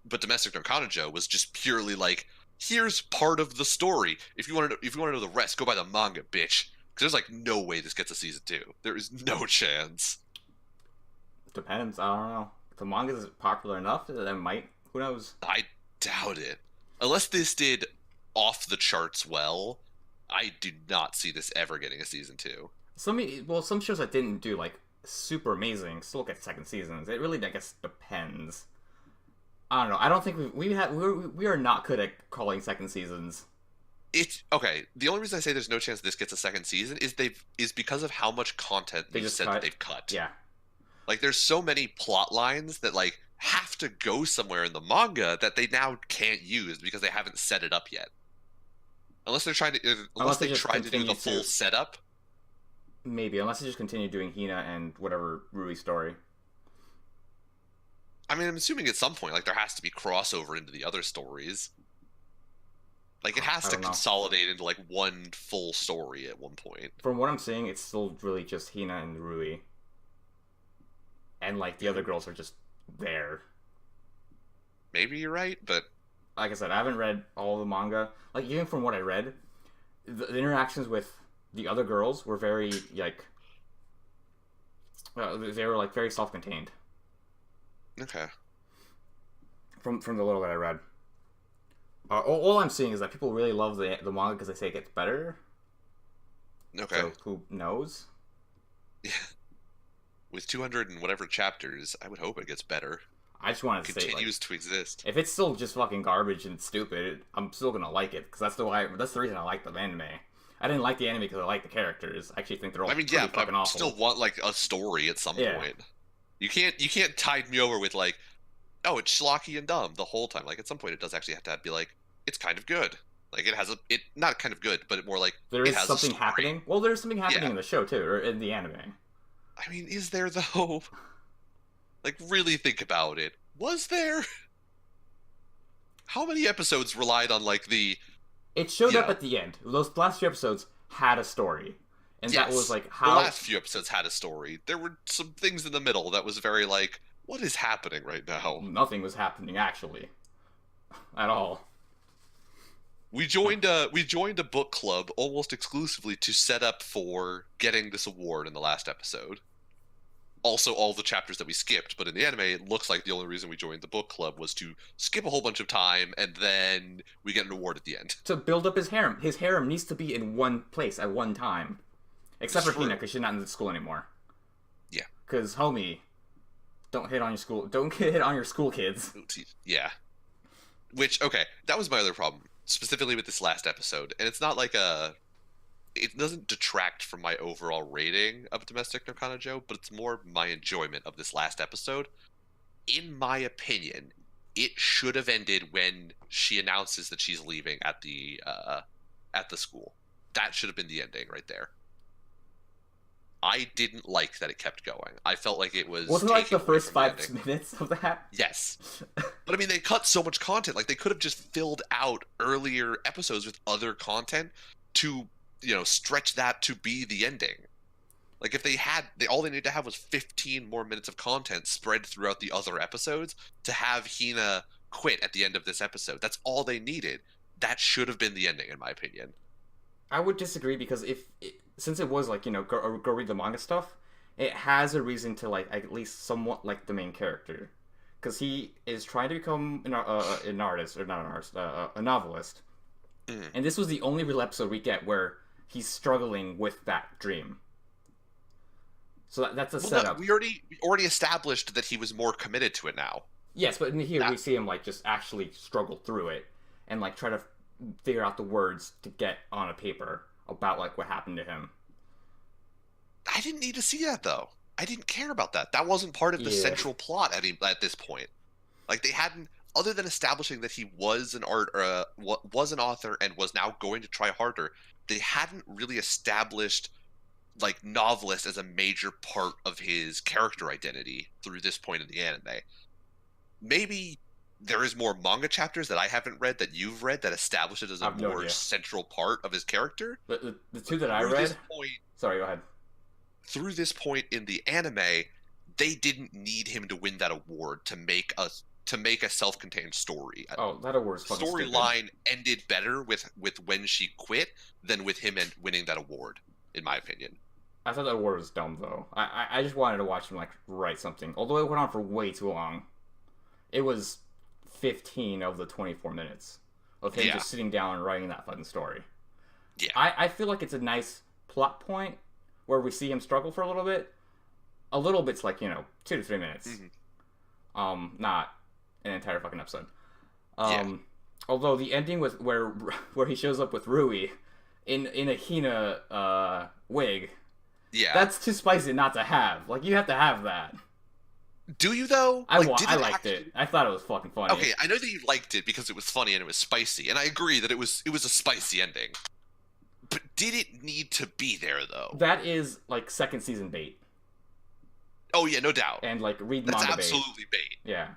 But Domestic no Kanojo was just purely like, here's part of the story. If you want to know the rest, go buy the manga, bitch. Because there's like no way this gets a season 2. There is no chance. Depends. I don't know. If the manga is popular enough that it might. Who knows? I doubt it. Unless this did off the charts well, I do not see this ever getting a season 2. Some shows that didn't do like super amazing still get second seasons. It really, I guess, depends. I don't know. I don't think we are not good at calling second seasons. It's okay. The only reason I say there's no chance this gets a second season is because of how much content that they've cut. Yeah. Like, there's so many plot lines that like have to go somewhere in the manga that they now can't use because they haven't set it up yet. Unless they try to do the full setup. Maybe, unless they just continue doing Hina and whatever Rui story. I mean, I'm assuming at some point, like, there has to be crossover into the other stories. Like, it has to consolidate into, like, one full story at one point. From what I'm seeing, it's still really just Hina and Rui. And, like, the other girls are just there. Maybe you're right, but... Like I said, I haven't read all the manga. Like, even from what I read, the interactions with the other girls were very, like... they were, like, very self-contained. Okay. From the little that I read. All I'm seeing is that people really love the manga because they say it gets better. Okay. So who knows? Yeah. With 200 and whatever chapters, I would hope it gets better. I just want to say, continues to exist. If it's still just fucking garbage and stupid, I'm still gonna like it because that's the reason I like the anime. I didn't like the anime because I like the characters. I actually think they're all fucking awful. I still want like a story at some point. You can't tide me over with like, oh, it's schlocky and dumb the whole time. Like, at some point, it does actually have to be like, it's kind of good. Like, it has not kind of good, but more like there is something happening. Well, there's something happening in the show too, or in the anime. I mean, is there though? Like, really think about it. Was there? How many episodes relied on like the? It showed up at the end. Those last few episodes had a story. And that was like how... The last few episodes had a story. There were some things in the middle that was very like, what is happening right now? Nothing was happening, actually. At all. We joined a book club almost exclusively to set up for getting this award in the last episode. Also, all the chapters that we skipped, but in the anime, it looks like the only reason we joined the book club was to skip a whole bunch of time, and then we get an award at the end. To build up his harem. His harem needs to be in one place at one time. Except for Hina, because she's not in the school anymore. Yeah. Because, homie, don't hit on your school kids. Yeah. Which, okay, that was my other problem, specifically with this last episode. And it's not like it doesn't detract from my overall rating of Domestic no Kanojo, but it's more my enjoyment of this last episode. In my opinion, it should have ended when she announces that she's leaving at the school. That should have been the ending right there. I didn't like that it kept going. I felt like it was... Wasn't like the first 5 minutes of that? Yes. But I mean, they cut so much content. Like, they could have just filled out earlier episodes with other content to, stretch that to be the ending. Like, if all they needed to have was 15 more minutes of content spread throughout the other episodes to have Hina quit at the end of this episode. That's all they needed. That should have been the ending, in my opinion. I would disagree, because since it was like, go read the manga stuff, it has a reason to like at least somewhat like the main character, because he is trying to become an artist, or not an artist, a novelist, and this was the only real episode we get where he's struggling with that dream. So that's a setup. We already established that he was more committed to it now. Yes, but in here we see him like just actually struggle through it and like try to figure out the words to get on a paper about like what happened to him. I didn't need to see that though. I didn't care about that. That wasn't part of the central plot at this point. Like, they hadn't, other than establishing that he was an author and was now going to try harder, they hadn't really established like novelist as a major part of his character identity through this point in the anime. Maybe there is more manga chapters that I haven't read that you've read that establish it as a more central part of his character. The two that I read... Sorry, go ahead. Through this point in the anime, they didn't need him to win that award to make a self-contained story. Oh, that award's fucking storyline ended better with when she quit than with him winning that award, in my opinion. I thought that award was dumb, though. I just wanted to watch him like write something. Although it went on for way too long. It was 15 of the 24 minutes of him just sitting down and writing that fucking story. Yeah. I feel like it's a nice plot point where we see him struggle for a little bit. A little bit's like, 2 to 3 minutes. Mm-hmm. Not an entire fucking episode. Although the ending with where he shows up with Rui in a Hina wig, that's too spicy not to have. Like, you have to have that. Do you, though? I liked it. I thought it was fucking funny. Okay, I know that you liked it because it was funny and it was spicy, and I agree that it was a spicy ending. But did it need to be there, though? That is, like, second season bait. Oh, yeah, no doubt. And, like, read manga bait. That's absolutely bait. Yeah.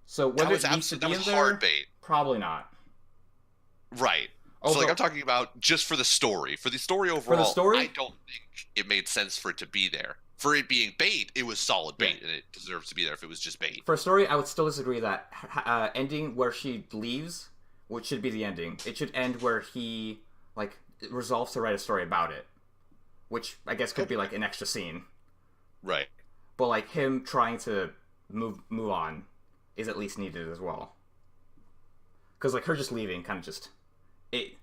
So whether it needs to be in there, hard bait. Probably not. Right. So, like, I'm talking about just for the story. For the story overall, I don't think it made sense for it to be there. For it being bait, it was solid bait, and it deserves to be there if it was just bait. For a story, I would still disagree that ending where she leaves, which should be the ending. It should end where he, like, resolves to write a story about it. Which, I guess, could be, like, an extra scene. Right. But, like, him trying to move on is at least needed as well. Because, like, her just leaving kind of just... It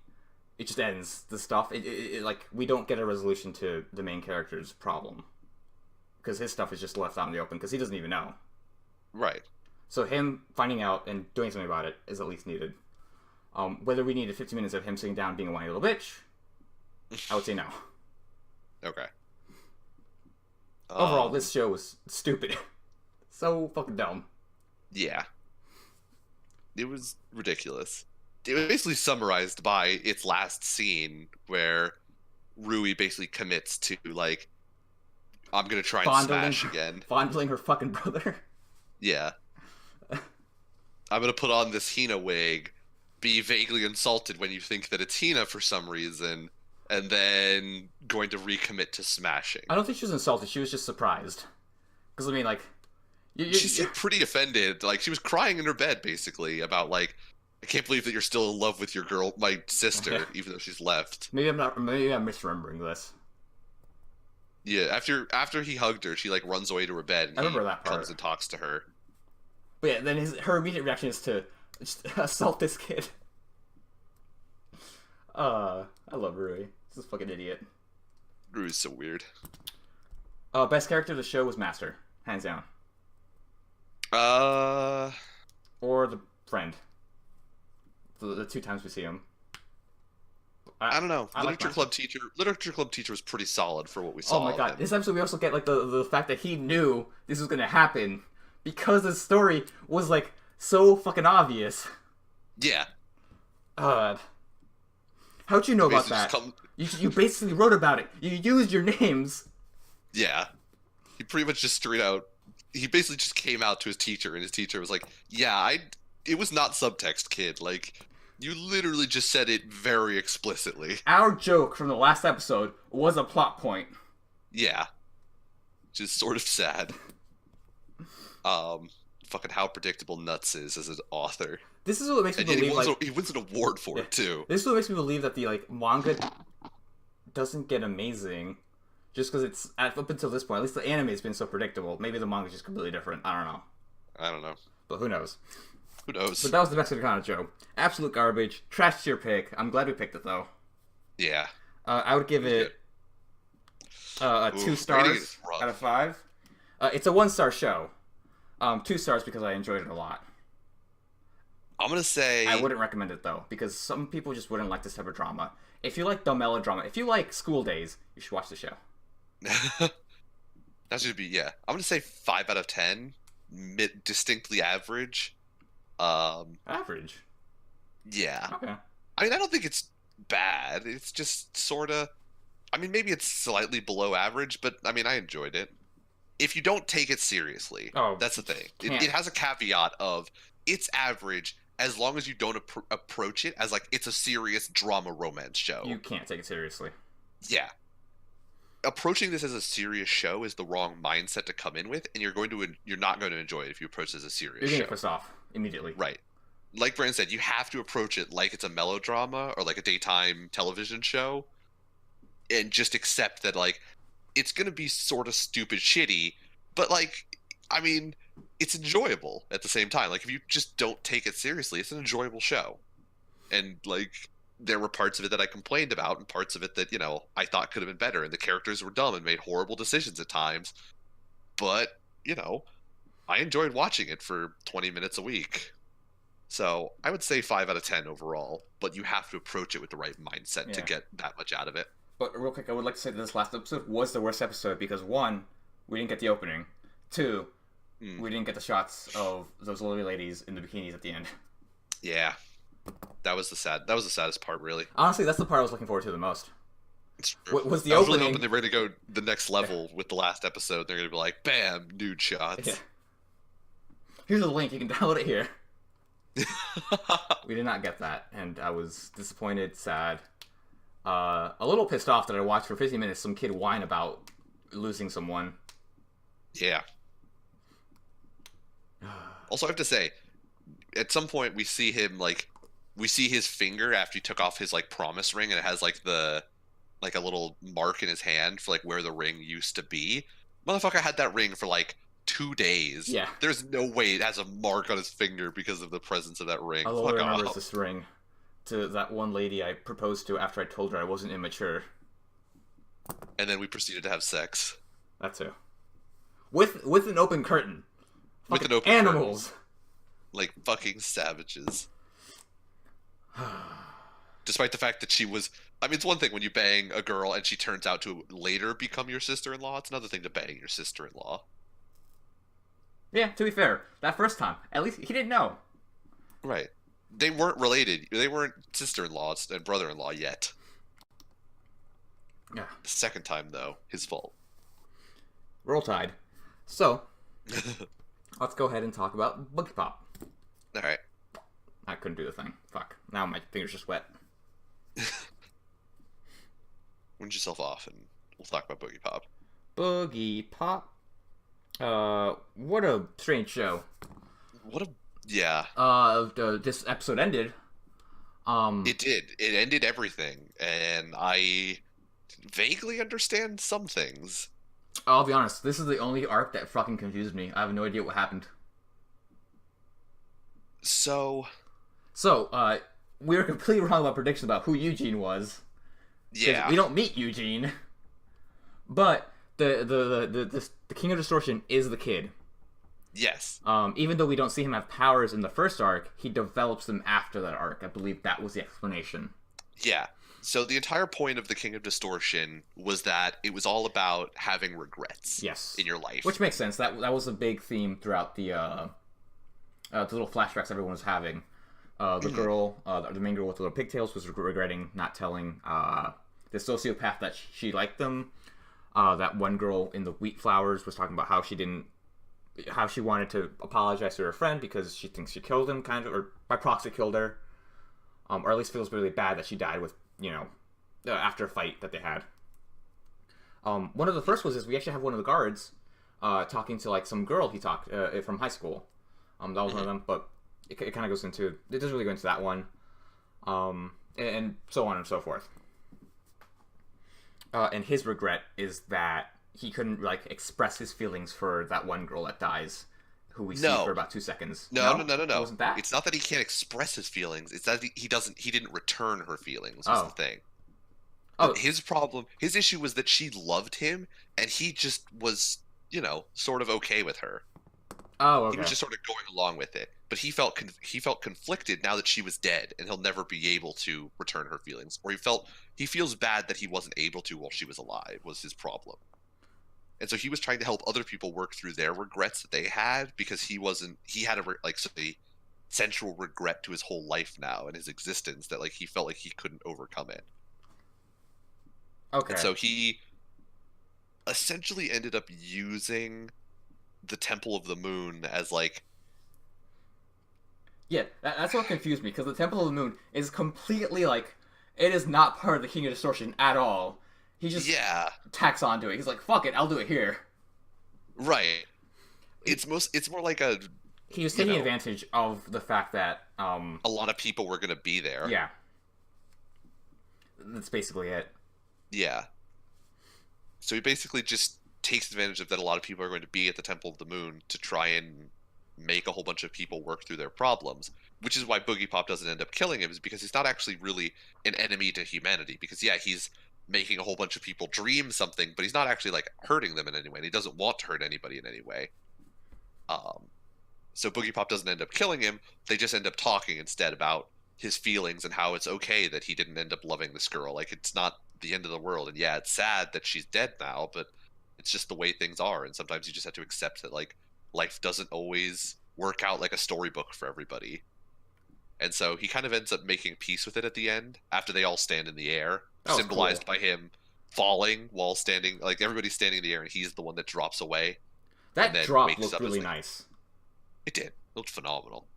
just ends the stuff. It like, we don't get a resolution to the main character's problem. Because his stuff is just left out in the open, because he doesn't even know. Right. So him finding out and doing something about it is at least needed. Whether we needed 15 minutes of him sitting down being a whiny little bitch, I would say no. Okay. Overall, this show was stupid. So fucking dumb. Yeah. It was ridiculous. It was basically summarized by its last scene where Rui basically commits to, like, I'm gonna try and smash again. Fondling her fucking brother. Yeah. I'm gonna put on this Hina wig, be vaguely insulted when you think that it's Hina for some reason, and then going to recommit to smashing. I don't think she was insulted. She was just surprised. Because, I mean, like... She seemed pretty offended. Like, she was crying in her bed, basically, about, like, I can't believe that you're still in love with your girl, my sister, even though she's left. Maybe I'm misremembering this. Yeah, after he hugged her, she, like, runs away to her bed, and I remember that part. Comes and talks to her. But yeah, then her immediate reaction is to just assault this kid. I love Rui. He's a fucking idiot. Rui's so weird. Best character of the show was Master, hands down. Or the friend. The 2 times we see him. I don't know. Literature club teacher was pretty solid for what we saw. Oh my god! This episode we also get like the fact that he knew this was gonna happen because the story was like so fucking obvious. Yeah. How'd you know about that? You basically wrote about it. You used your names. Yeah. He pretty much just straight out. He basically just came out to his teacher, and his teacher was like, "Yeah, it was not subtext, kid. Like, you literally just said it very explicitly." Our joke from the last episode was a plot point. Yeah. Which is sort of sad. Fucking how predictable Nuts is as an author. This is what makes me believe he wins an award for it too. This is what makes me believe that the manga doesn't get amazing, just because it's up until this point. At least the anime has been so predictable. Maybe the manga's just completely different. I don't know. But who knows? Who knows? But that was the Mexican Kana Joe. Absolute garbage. Trash tier pick. I'm glad we picked it though. Yeah. I would give it 2 stars out of 5. It's a 1-star show. 2 stars because I enjoyed it a lot. I'm gonna say I wouldn't recommend it though, because some people just wouldn't like this type of drama. If you like dumb melodrama, if you like School Days, you should watch the show. That should be, yeah. I'm gonna say 5 out of 10. Distinctly average. Average? Yeah. Okay. I mean, I don't think it's bad. It's just sorta. I mean, maybe it's slightly below average, but I mean, I enjoyed it. If you don't take it seriously, that's the thing. It has a caveat of it's average as long as you don't approach it as like it's a serious drama romance show. You can't take it seriously. Yeah. Approaching this as a serious show is the wrong mindset to come in with, and you're not going to enjoy it if you approach it as a serious show. You're going to get pissed off immediately. Right. Like Brandon said, you have to approach it like it's a melodrama or like a daytime television show, and just accept that like it's going to be sort of stupid shitty, but like, I mean, it's enjoyable at the same time. Like, if you just don't take it seriously, it's an enjoyable show. And like, there were parts of it that I complained about, and parts of it that, I thought could have been better, and the characters were dumb and made horrible decisions at times. But, I enjoyed watching it for 20 minutes a week. So I would say 5 out of 10 overall, but you have to approach it with the right mindset to get that much out of it. But real quick, I would like to say that this last episode was the worst episode because 1, we didn't get the opening. 2, we didn't get the shots of those lovely ladies in the bikinis at the end. Yeah. That was the saddest part, really. Honestly, that's the part I was looking forward to the most. It's true. Was the I was opening? really hoping they were going to go the next level with the last episode. They're going to be like, bam, nude shots. Yeah. Here's a link. You can download it here. We did not get that, and I was disappointed, sad, a little pissed off that I watched for 15 minutes some kid whine about losing someone. Yeah. Also, I have to say, at some point we see him we see his finger after he took off his promise ring, and it has a little mark in his hand for where the ring used to be. Motherfucker had that ring for 2 days. Yeah. There's no way it has a mark on his finger because of the presence of that ring. All I remember is this ring to that one lady I proposed to after I told her I wasn't immature. And then we proceeded to have sex. That too. With an open curtain. With an open animals. Curtain. Like fucking savages. Despite the fact that she was... I mean, it's one thing when you bang a girl and she turns out to later become your sister-in-law. It's another thing to bang your sister-in-law. Yeah, to be fair, that first time, at least he didn't know. Right. They weren't related. They weren't sister-in-laws and brother-in-law yet. Yeah. The second time, though, his fault. Roll Tide. So, let's go ahead and talk about Boogie Pop. Alright. I couldn't do the thing. Fuck. Now my fingers just wet. Wind yourself off and we'll talk about Boogie Pop. Boogie Pop. What a strange show. Yeah. This episode ended. It did. It ended everything, and I vaguely understand some things. I'll be honest, this is the only arc that fucking confused me. I have no idea what happened. So, we were completely wrong about predictions about who Eugene was. Yeah. We don't meet Eugene. But the King of Distortion is the kid. Yes. Even though we don't see him have powers in the first arc, he develops them after that arc. I believe that was the explanation. Yeah. So the entire point of the King of Distortion was that it was all about having regrets. Yes. In your life. Which makes sense. That was a big theme throughout the the little flashbacks everyone was having. The girl, the main girl with the little pigtails, was regretting not telling the sociopath that she liked them. That one girl in the wheat flowers was talking about how she wanted to apologize to her friend because she thinks she killed him, kind of, or by proxy killed her, or at least feels really bad that she died with, after a fight that they had. One of the first is we actually have one of the guards talking to like some girl he talked from high school. That was one of them, but it kind of goes into, it doesn't really go into that one, and so on and so forth. And his regret is that he couldn't like express his feelings for that one girl that dies, who we see for about 2 seconds. No. It wasn't that? It's not that he can't express his feelings. It's that he didn't return her feelings. Was the thing. Oh, his problem, his issue was that she loved him, and he just was, sort of okay with her. Oh, okay. He was just sort of going along with it, but he felt conflicted now that she was dead, and he'll never be able to return her feelings. Or he feels bad that he wasn't able to while she was alive. Was his problem. And so he was trying to help other people work through their regrets that they had, because he had a central regret to his whole life now and his existence that he felt like he couldn't overcome it. Okay. And so he essentially ended up using the Temple of the Moon as Yeah, that's what confused me, because the Temple of the Moon is completely it is not part of the King of Distortion at all. He just tacks onto it. He's like, fuck it, I'll do it here. Right. It's more like a... He was taking advantage of the fact that... a lot of people were going to be there. Yeah. That's basically it. Yeah. So he basically just takes advantage of that a lot of people are going to be at the Temple of the Moon to try and make a whole bunch of people work through their problems, which is why Boogie Pop doesn't end up killing him, is because he's not actually really an enemy to humanity, because he's making a whole bunch of people dream something, but he's not actually hurting them in any way, and he doesn't want to hurt anybody in any way. So Boogie Pop doesn't end up killing him. They just end up talking instead about his feelings and how it's okay that he didn't end up loving this girl. It's not the end of the world, and it's sad that she's dead now, but it's just the way things are, and sometimes you just have to accept that life doesn't always work out like a storybook for everybody. And so he kind of ends up making peace with it at the end, after they all stand in the air, symbolized by him falling while standing, everybody's standing in the air, and he's the one that drops away. That drop looked really nice. It did. It looked phenomenal.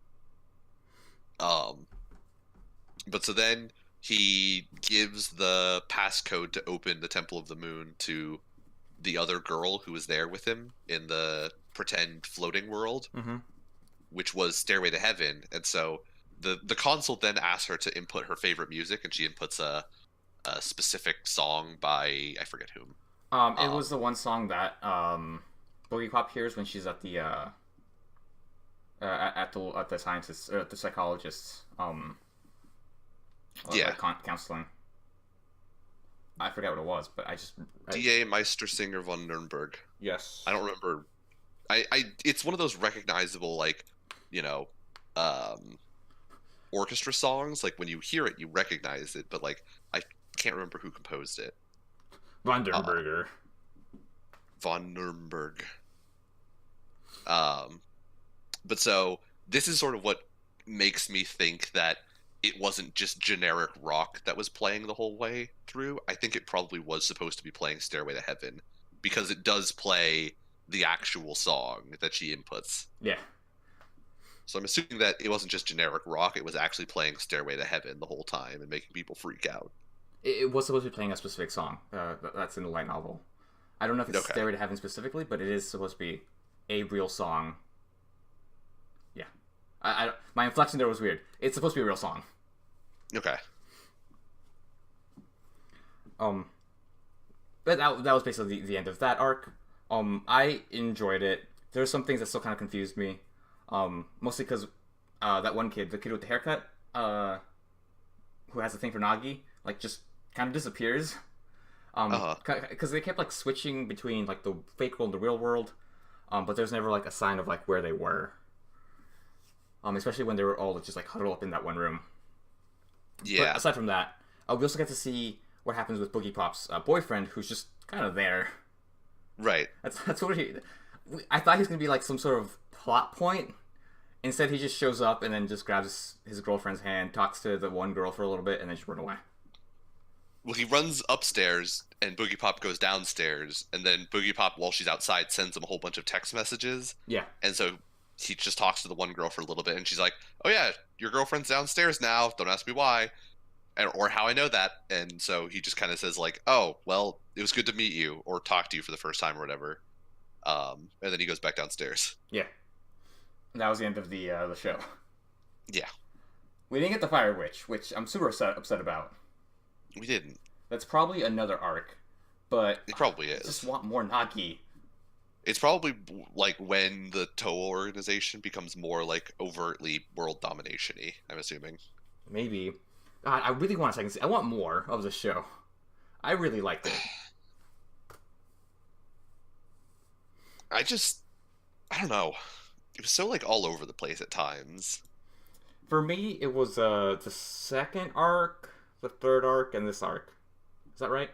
But so then he gives the passcode to open the Temple of the Moon to the other girl who was there with him in the pretend floating world, which was Stairway to Heaven. And so the console then asks her to input her favorite music, and she inputs a specific song by, I forget whom. It was the one song that Boogie Pop hears when she's at the scientists, or the psychologists, counseling. I forgot what it was, but D.A. Meistersinger von Nuremberg. Yes. I don't remember. It's one of those recognizable, orchestra songs. When you hear it, you recognize it, but I can't remember who composed it. Von Nuremberger. Von Nuremberg. But so this is sort of what makes me think that it wasn't just generic rock that was playing the whole way through. I think it probably was supposed to be playing Stairway to Heaven, because it does play the actual song that she inputs. Yeah. So I'm assuming that it wasn't just generic rock, it was actually playing Stairway to Heaven the whole time and making people freak out. It was supposed to be playing a specific song that's in the light novel. I don't know if it's Stairway to Heaven specifically, but it is supposed to be a real song. Yeah. My inflection there was weird. It's supposed to be a real song. Okay. But that was basically the end of that arc. I enjoyed it. There's some things that still kind of confused me. Mostly because that one kid, the kid with the haircut, who has a thing for Nagi, just kind of disappears. Because they kept switching between the fake world and the real world, but there's never a sign of where they were. Especially when they were all just huddled up in that one room. Yeah. But aside from that, we also get to see what happens with Boogie Pop's boyfriend, who's just kind of there. Right. That's what I thought he was gonna be some sort of plot point, Instead, he just shows up and then just grabs his girlfriend's hand, talks to the one girl for a little bit, and then just run away. Well, he runs upstairs, and Boogie Pop goes downstairs, and then Boogie Pop, while she's outside, sends him a whole bunch of text messages. Yeah. And so he just talks to the one girl for a little bit, and she's like, "Oh yeah, your girlfriend's downstairs now. Don't ask me why, or how I know that." And so he just kind of says like, "Oh, well, it was good to meet you, or talk to you for the first time, or whatever." And then he goes back downstairs. Yeah. And that was the end of the show. Yeah. We didn't get the Fire Witch, which I'm super upset about. We didn't. That's probably another arc, but it probably is. I just want more Nagi. It's probably like when the Toho organization becomes more like overtly world domination-y, I'm assuming. Maybe. God, I really want a second season. I want more of the show. I really liked it. I don't know. It was so like all over the place at times. For me, it was the second arc, the third arc, and this arc. Is that right?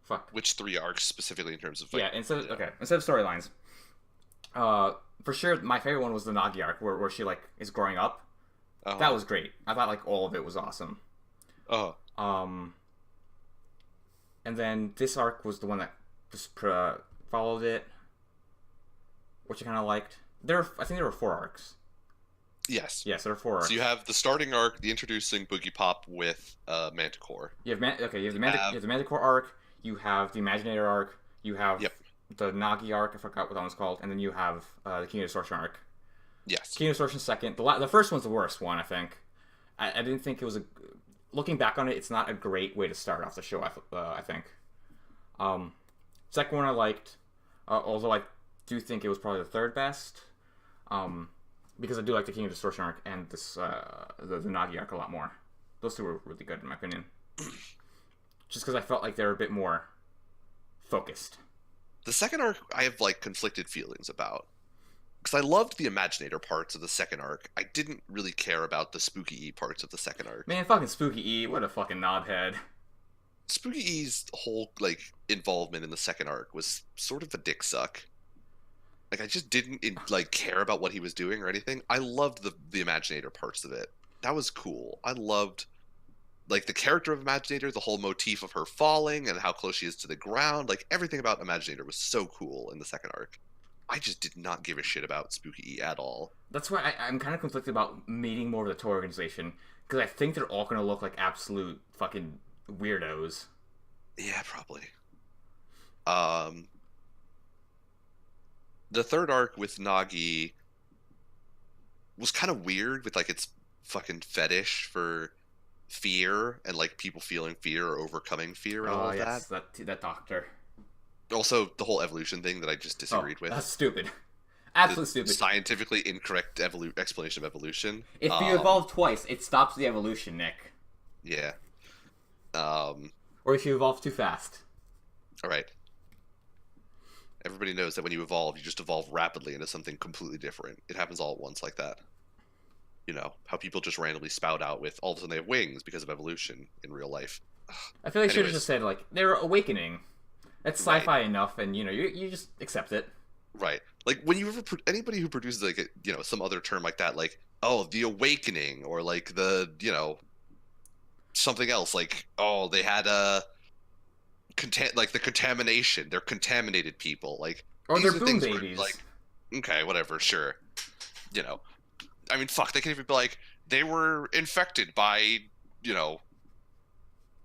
Fuck. Which 3 arcs specifically in terms of like, yeah, instead of storylines. For sure, my favorite one was the Nagi arc, where she like is growing up. That was great. I thought like all of it was awesome. And then this arc was the one that just followed it, which I kind of liked. I think there were 4 arcs. Yes. Yes, there are 4 arcs. So you have the starting arc, the introducing Boogie Pop with Manticore. You have the Manticore arc. You have the Imaginator arc. You have the Nagi arc. I forgot what that one's called. And then you have the King of Distortion arc. Yes. King of Distortion second. The first one's the worst one, I think. I didn't think it was looking back on it, it's not a great way to start off the show. I think. Second one I liked, although I do think it was probably the third best. Because I do like the King of Distortion arc and this the Nagi arc a lot more. Those 2 were really good in my opinion. Just because I felt like they were a bit more focused. The second arc, I have like conflicted feelings about. Because I loved the Imaginator parts of the second arc. I didn't really care about the Spooky E parts of the second arc. Man, fucking Spooky E, what a fucking knobhead. Spooky E's whole like involvement in the second arc was sort of a dick suck. Like, I just didn't like care about what he was doing or anything. I loved the Imaginator parts of it. That was cool. I loved like the character of Imaginator, the whole motif of her falling and how close she is to the ground. Like, everything about Imaginator was so cool in the second arc. I just did not give a shit about Spooky E at all. That's why I'm kind of conflicted about meeting more of the Toho organization, because I think they're all going to look like absolute fucking weirdos. Yeah, probably. The third arc with Nagi was kind of weird with like its fucking fetish for fear and like people feeling fear or overcoming fear and all of that doctor. Also, the whole evolution thing that I just disagreed with. That's stupid. Absolutely stupid. Scientifically incorrect explanation of evolution. If you evolve twice, it stops the evolution, Nick. Yeah. Or if you evolve too fast. All right. Everybody knows that when you evolve, you just evolve rapidly into something completely different. It happens all at once like that. You know, how people just randomly spout out with all of a sudden they have wings because of evolution in real life. I feel like should have just said, like, they're awakening. That's sci-fi enough, and, you know, you just accept it. Right. Like, when you ever... anybody who produces, like, you know, some other term like that, like, oh, the awakening, or, like, the, you know, something else, like, oh, they had a... like, the contamination. They're contaminated people. Like, or they're boom babies. Like, okay, whatever, sure. You know. I mean, fuck, they can even be like, they were infected by, you know,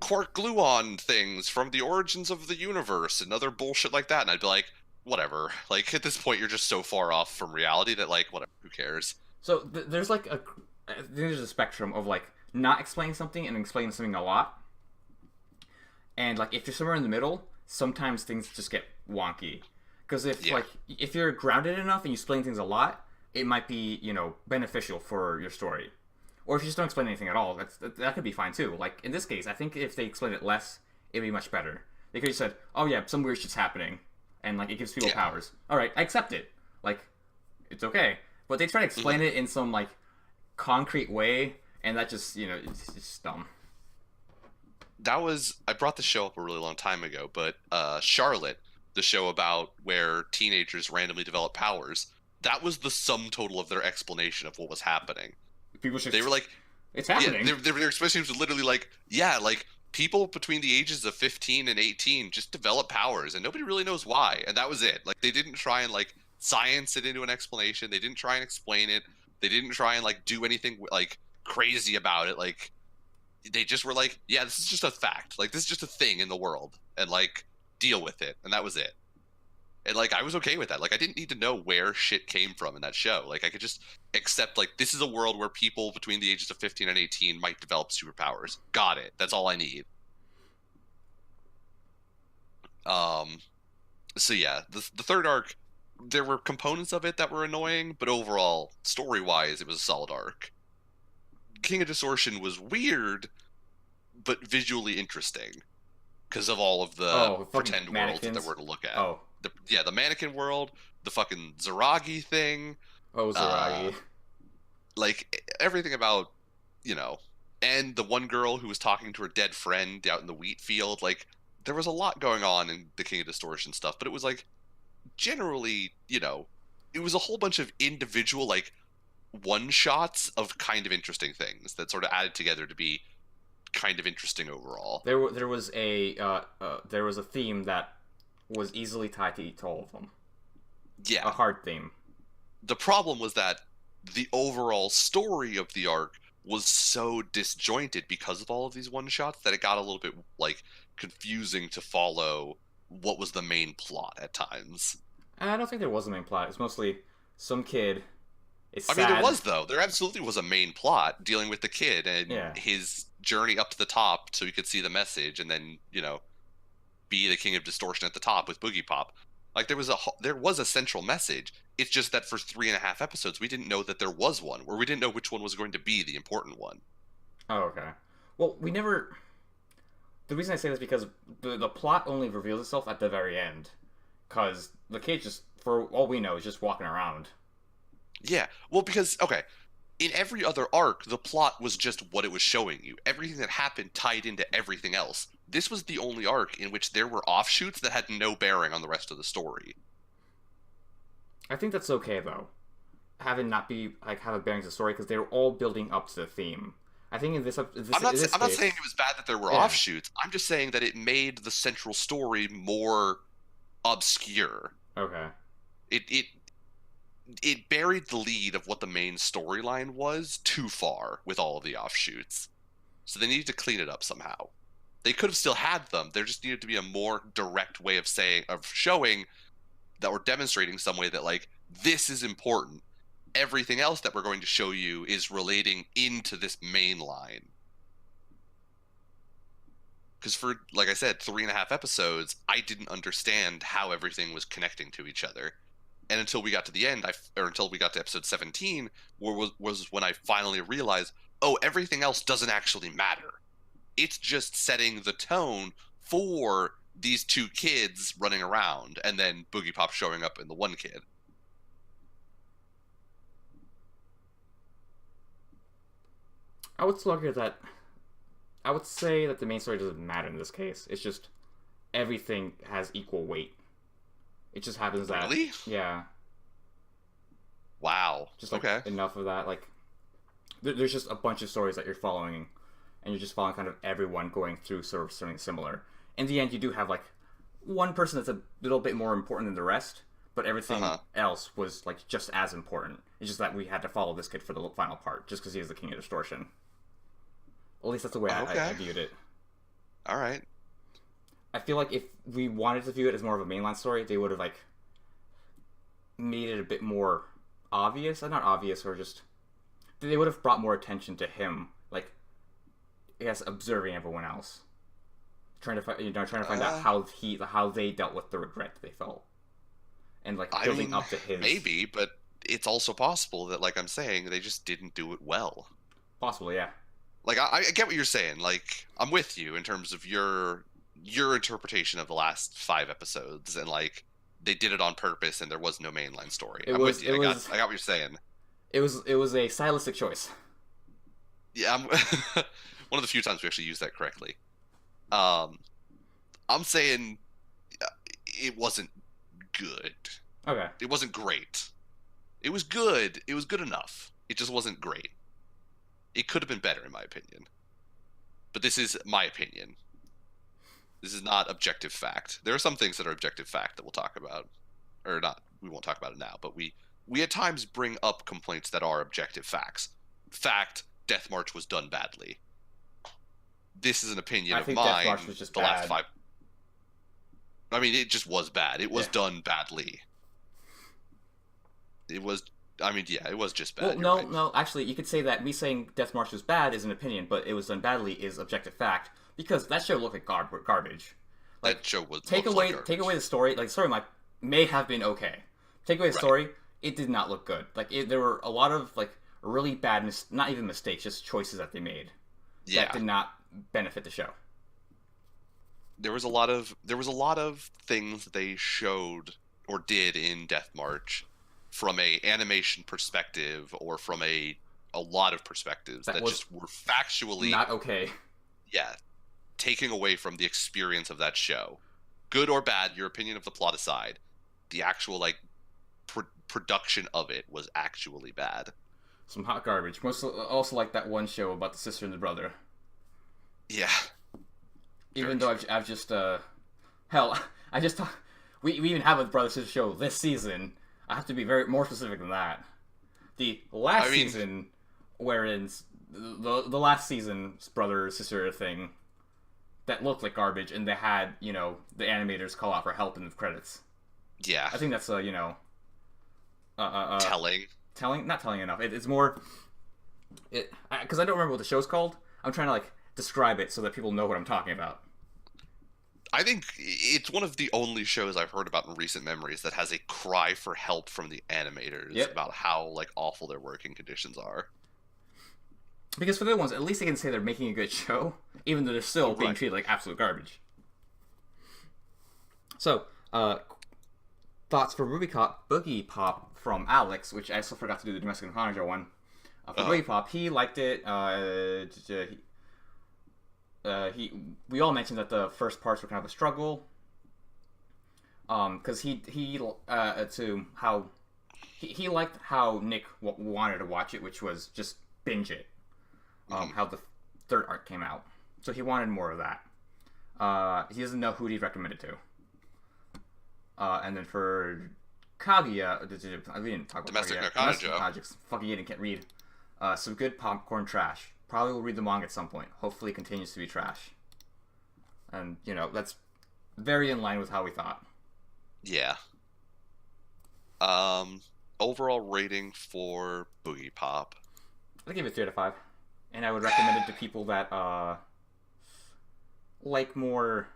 quark gluon things from the origins of the universe and other bullshit like that. And I'd be like, whatever. Like, at this point, you're just so far off from reality that, like, whatever, who cares? So there's, like, I think there's a spectrum of, like, not explaining something and explaining something a lot. And, like, if you're somewhere in the middle, sometimes things just get wonky. Because if you're grounded enough and you explain things a lot, it might be, you know, beneficial for your story. Or if you just don't explain anything at all, that could be fine too. Like, in this case, I think if they explained it less, it'd be much better. They could have said, oh yeah, some weird shit's happening, and, like, it gives people powers. Alright, I accept it. Like, it's okay. But they try to explain it in some, like, concrete way, and that just, you know, it's just dumb. I brought the show up a really long time ago, but Charlotte, the show about where teenagers randomly develop powers, that was the sum total of their explanation of what was happening. People should. They were like, it's happening. Yeah, their explanation was literally like, yeah, like people between the ages of 15 and 18 just develop powers, and nobody really knows why, and that was it. Like they didn't try and like science it into an explanation. They didn't try and explain it. They didn't try and like do anything like crazy about it. Like they just were like, yeah, this is just a fact. Like this is just a thing in the world, and like deal with it, and that was it. And like I was okay with that. Like I didn't need to know where shit came from in that show. Like I could just accept like this is a world where people between the ages of 15 and 18 might develop superpowers. Got it. That's all I need. So yeah, the third arc, there were components of it that were annoying, but overall, story-wise, it was a solid arc. King of Distortion was weird, but visually interesting because of all of the pretend worlds that we're to look at. Oh. The mannequin world, the fucking Zaragi thing. Oh, Zaragi. Like, everything about, and the one girl who was talking to her dead friend out in the wheat field. Like, there was a lot going on in the King of Distortion stuff, but it was, like, generally, it was a whole bunch of individual, like, one-shots of kind of interesting things that sort of added together to be kind of interesting overall. There was a theme that was easily tied to all of them. Yeah. A hard theme. The problem was that the overall story of the arc was so disjointed because of all of these one-shots that it got a little bit, like, confusing to follow what was the main plot at times. I don't think there was a main plot. It's mostly some kid. I mean, there was, though. There absolutely was a main plot dealing with the kid and his journey up to the top so he could see the message and then, be the King of Distortion at the top with Boogie Pop. Like, there was a central message. It's just that for 3.5 episodes, we didn't know that there was one, or we didn't know which one was going to be the important one. Oh, okay. Well, we never... The reason I say this is because the plot only reveals itself at the very end. Because the kid just, for all we know, is just walking around. Yeah, well, because, okay, in every other arc, the plot was just what it was showing you. Everything that happened tied into everything else. This was the only arc in which there were offshoots that had no bearing on the rest of the story. I think that's okay, though. Have it bearing to the story, because they were all building up to the theme. I think in this I'm not saying it was bad that there were offshoots. I'm just saying that it made the central story more obscure. Okay. It buried the lead of what the main storyline was too far with all of the offshoots. So they needed to clean it up somehow. They could have still had them. There just needed to be a more direct way of showing that we're demonstrating some way that, like, this is important. Everything else that we're going to show you is relating into this main line. Because for, like I said, 3.5 episodes, I didn't understand how everything was connecting to each other. And until we got to the end, until we got to episode 17, was when I finally realized, oh, everything else doesn't actually matter. It's just setting the tone for these two kids running around, and then Boogie Pop showing up in the one kid. I would say that the main story doesn't matter in this case. It's just everything has equal weight. It just happens that... Really? Yeah. Wow. Just, enough of that. Like, there's just a bunch of stories that you're following, and you're just following kind of everyone going through sort of something similar. In the end, you do have, like, one person that's a little bit more important than the rest, but everything else was, like, just as important. It's just that we had to follow this kid for the final part, just because he is the King of Distortion. At least that's the way I viewed it. All right. I feel like if we wanted to view it as more of a mainline story, they would have, like, made it a bit more obvious. Not obvious, or just... They would have brought more attention to him, like, I guess, observing everyone else. Trying to find out how they dealt with the regret that they felt. And, like, building up to his... Maybe, but it's also possible that, like I'm saying, they just didn't do it well. Possible, yeah. Like, I get what you're saying. Like, I'm with you in terms of your interpretation of the last 5 episodes, and, like, they did it on purpose and there was no mainline story. I'm with you. I got what you're saying. It was a stylistic choice. Yeah, one of the few times we actually used that correctly. I'm saying it wasn't good. Okay. It wasn't great. It was good. It was good enough. It just wasn't great. It could have been better, in my opinion. But this is my opinion. This is not objective fact. There are some things that are objective fact that we'll talk about. Or not, we won't talk about it now, but we at times bring up complaints that are objective facts. Fact, Death March was done badly. This is an opinion of mine. I think Death March was just bad. Last 5... I mean, it just was bad. It was done badly. It was... I mean, yeah, it was just bad. Well, no, actually, you could say that me saying Death March was bad is an opinion, but it was done badly is objective fact, because that show looked like garbage. Like, that show was... Take away the story. Like, the story may have been okay. Take away the story, it did not look good. Like, there were a lot of, like, really bad, not even mistakes, just choices that they made. Yeah. That did not benefit the show. There was a lot of things they showed or did in Death March from a animation perspective or from a lot of perspectives that just were factually not okay. Yeah, taking away from the experience of that show. Good or bad, your opinion of the plot aside, the actual like production of it was actually bad. Some hot garbage. Also like that one show about the sister and the brother. Yeah. Even though I've just we even have a brother-sister show this season. I have to be more specific than that. The last season, wherein the last season's brother-sister thing that looked like garbage, and they had, you know, the animators call out for help in the credits. Yeah. I think that's, telling. Not telling enough. It's more... Because I don't remember what the show's called. I'm trying to, like, describe it so that people know what I'm talking about. I think it's one of the only shows I've heard about in recent memories that has a cry for help from the animators about how like awful their working conditions are. Because for the other ones, at least they can say they're making a good show, even though they're still being treated like absolute garbage. So, thoughts for Boogie Pop from Alex, which I also forgot to do the Domestic Hanajo one. For Boogie Pop, he liked it. We all mentioned that the first parts were kind of a struggle, because he liked how Nick wanted to watch it, which was just binge it. How the third arc came out, so he wanted more of that. He doesn't know who he'd recommend it to. And then for Kaguya, we didn't talk about Domestic Hanajo. Fucking idiot, can't read. Some good popcorn trash. Probably will read the manga at some point. Hopefully it continues to be trash. And, you know, that's very in line with how we thought. Yeah. Overall rating for Boogie Pop. I'd give it 3 out of 5. And I would recommend it to people that, like more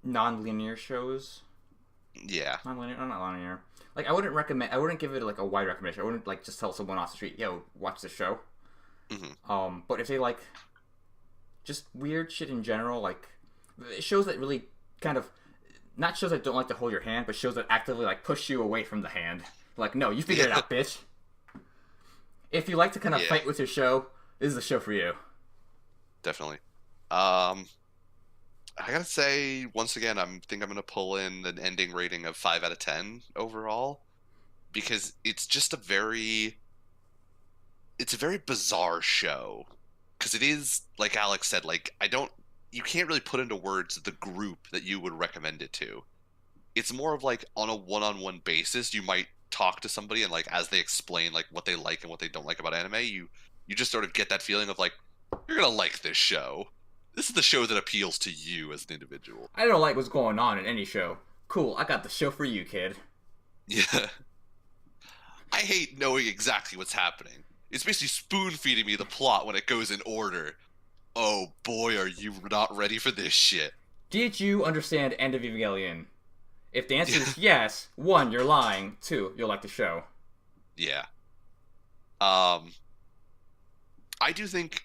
non-linear shows. Yeah. Non-linear, not linear. Like, I wouldn't give it, like, a wide recommendation. I wouldn't, like, just tell someone off the street, yo, watch this show. Mm-hmm. But if they like just weird shit in general, like shows that really kind of not shows that don't like to hold your hand, but shows that actively like push you away from the hand. Like, no, you figure it out, bitch. If you like to kind of fight with your show, this is the show for you. Definitely. I gotta say, once again, I'm gonna pull in an ending rating of 5 out of 10 overall, because it's just a very bizarre show, because it is, like Alex said, like you can't really put into words the group that you would recommend it to. It's more of like on a one-on-one basis, you might talk to somebody and like as they explain like what they like and what they don't like about anime, you just sort of get that feeling of like, you're gonna like this show. This is the show that appeals to you as an individual. I don't like what's going on in any show. Cool, I got the show for you, kid. Yeah. I hate knowing exactly what's happening. It's basically spoon-feeding me the plot when it goes in order. Oh boy, are you not ready for this shit. Did you understand End of Evangelion? If the answer is yes, 1, you're lying. 2, you'll like the show. Yeah. I do think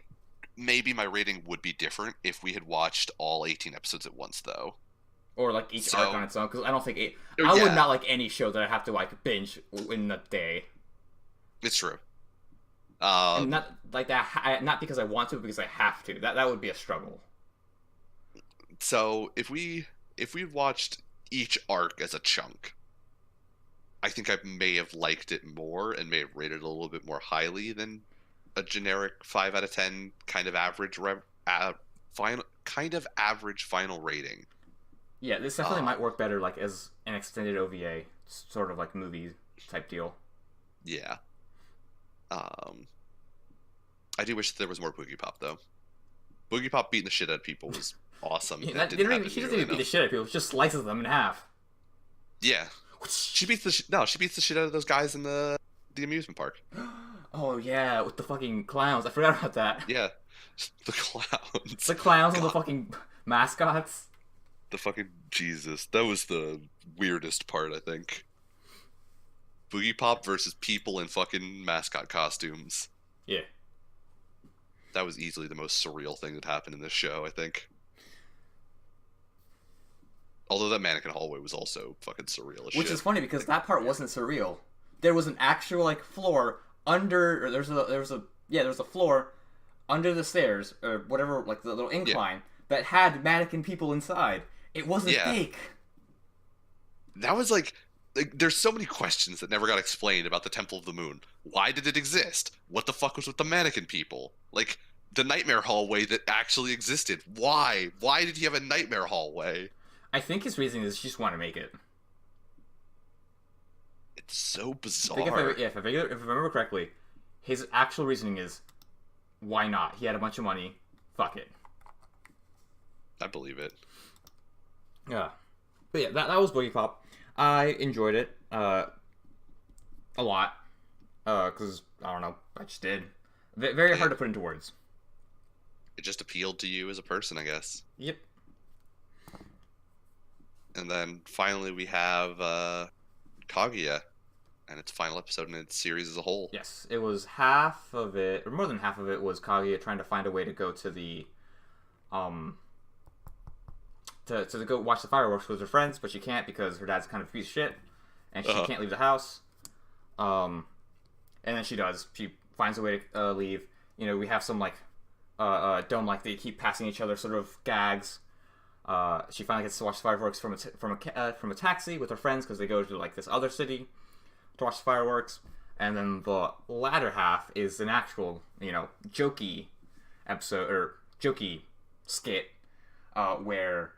maybe my rating would be different if we had watched all 18 episodes at once, though. Or like each arc on its own, because I don't think I would not like any show that I have to like binge in a day. It's true. And not like that. Not because I want to, but because I have to. That would be a struggle. So if we watched each arc as a chunk, I think I may have liked it more and may have rated it a little bit more highly than a generic 5 out of 10 kind of average average final rating. Yeah, this definitely might work better like as an extended OVA, sort of like movie type deal. Yeah. I do wish there was more Boogie Pop though. Boogie Pop beating the shit out of people was awesome. Yeah, she doesn't even beat the shit out of people; she just slices them in half. Yeah, she beats the shit out of those guys in the amusement park. Oh yeah, with the fucking clowns. I forgot about that. Yeah, the clowns. The clowns and the fucking mascots. The fucking Jesus. That was the weirdest part, I think. Boogie Pop versus people in fucking mascot costumes. Yeah. That was easily the most surreal thing that happened in this show, I think. Although that mannequin hallway was also fucking surreal as shit. Which is funny because that part wasn't surreal. There was an actual like floor under, or there was a floor under the stairs or whatever, like the little incline that had mannequin people inside. It wasn't fake. That was like there's so many questions that never got explained about the Temple of the Moon. Why did it exist? What the fuck was with the mannequin people? Like the nightmare hallway that actually existed. Why? Why did he have a nightmare hallway? I think his reasoning is he just want to make it. It's so bizarre. If I remember correctly, his actual reasoning is, why not? He had a bunch of money. Fuck it. I believe it. Yeah. But yeah, that was Boogie Pop. I enjoyed it a lot. Because, I don't know, I just did. Very hard to put into words. It just appealed to you as a person, I guess. Yep. And then finally we have Kaguya and its final episode in its series as a whole. Yes, it was half of it, or more than half of it, was Kaguya trying to find a way to go to the, to go watch the fireworks with her friends, but she can't because her dad's kind of a piece of shit, and she can't leave the house. And then she does. She finds a way to leave. You know, we have some like, don't like they keep passing each other sort of gags. She finally gets to watch the fireworks from a taxi with her friends because they go to like this other city to watch the fireworks, and then the latter half is an actual, you know, jokey episode or jokey skit where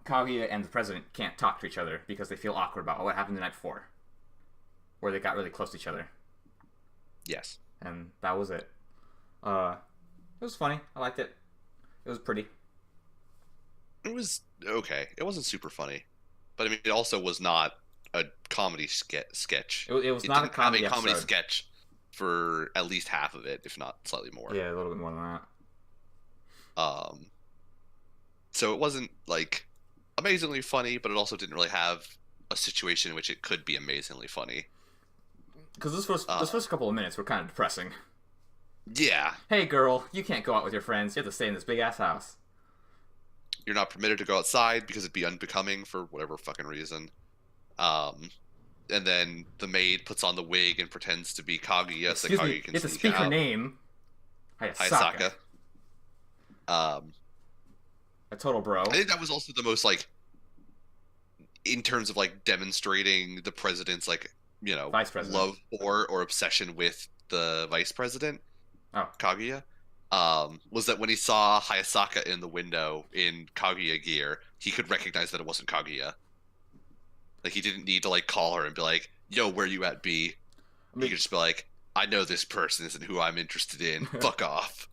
Kaguya and the president can't talk to each other because they feel awkward about what happened the night before, where they got really close to each other. Yes, and that was it. It was funny. I liked it. It was pretty. It was okay. It wasn't super funny, but I mean, it also was not a comedy sketch. It was not a comedy sketch for at least half of it, if not slightly more. Yeah, a little bit more than that. So it wasn't like amazingly funny, but it also didn't really have a situation in which it could be amazingly funny. Because those first couple of minutes were kind of depressing. Yeah. Hey, girl, you can't go out with your friends. You have to stay in this big ass house. You're not permitted to go outside because it'd be unbecoming for whatever fucking reason. And then the maid puts on the wig and pretends to be Kaguya. Excuse me, you have to speak her name. Hayasaka. A total bro. I think that was also the most, like, in terms of, like, demonstrating the president's, like, you know, vice president. love or obsession with the vice president, Kaguya. Was that when he saw Hayasaka in the window in Kaguya gear, he could recognize that it wasn't Kaguya. Like, he didn't need to, like, call her and be like, yo, where you at, B? He could just be like, I know this person isn't who I'm interested in. Fuck off.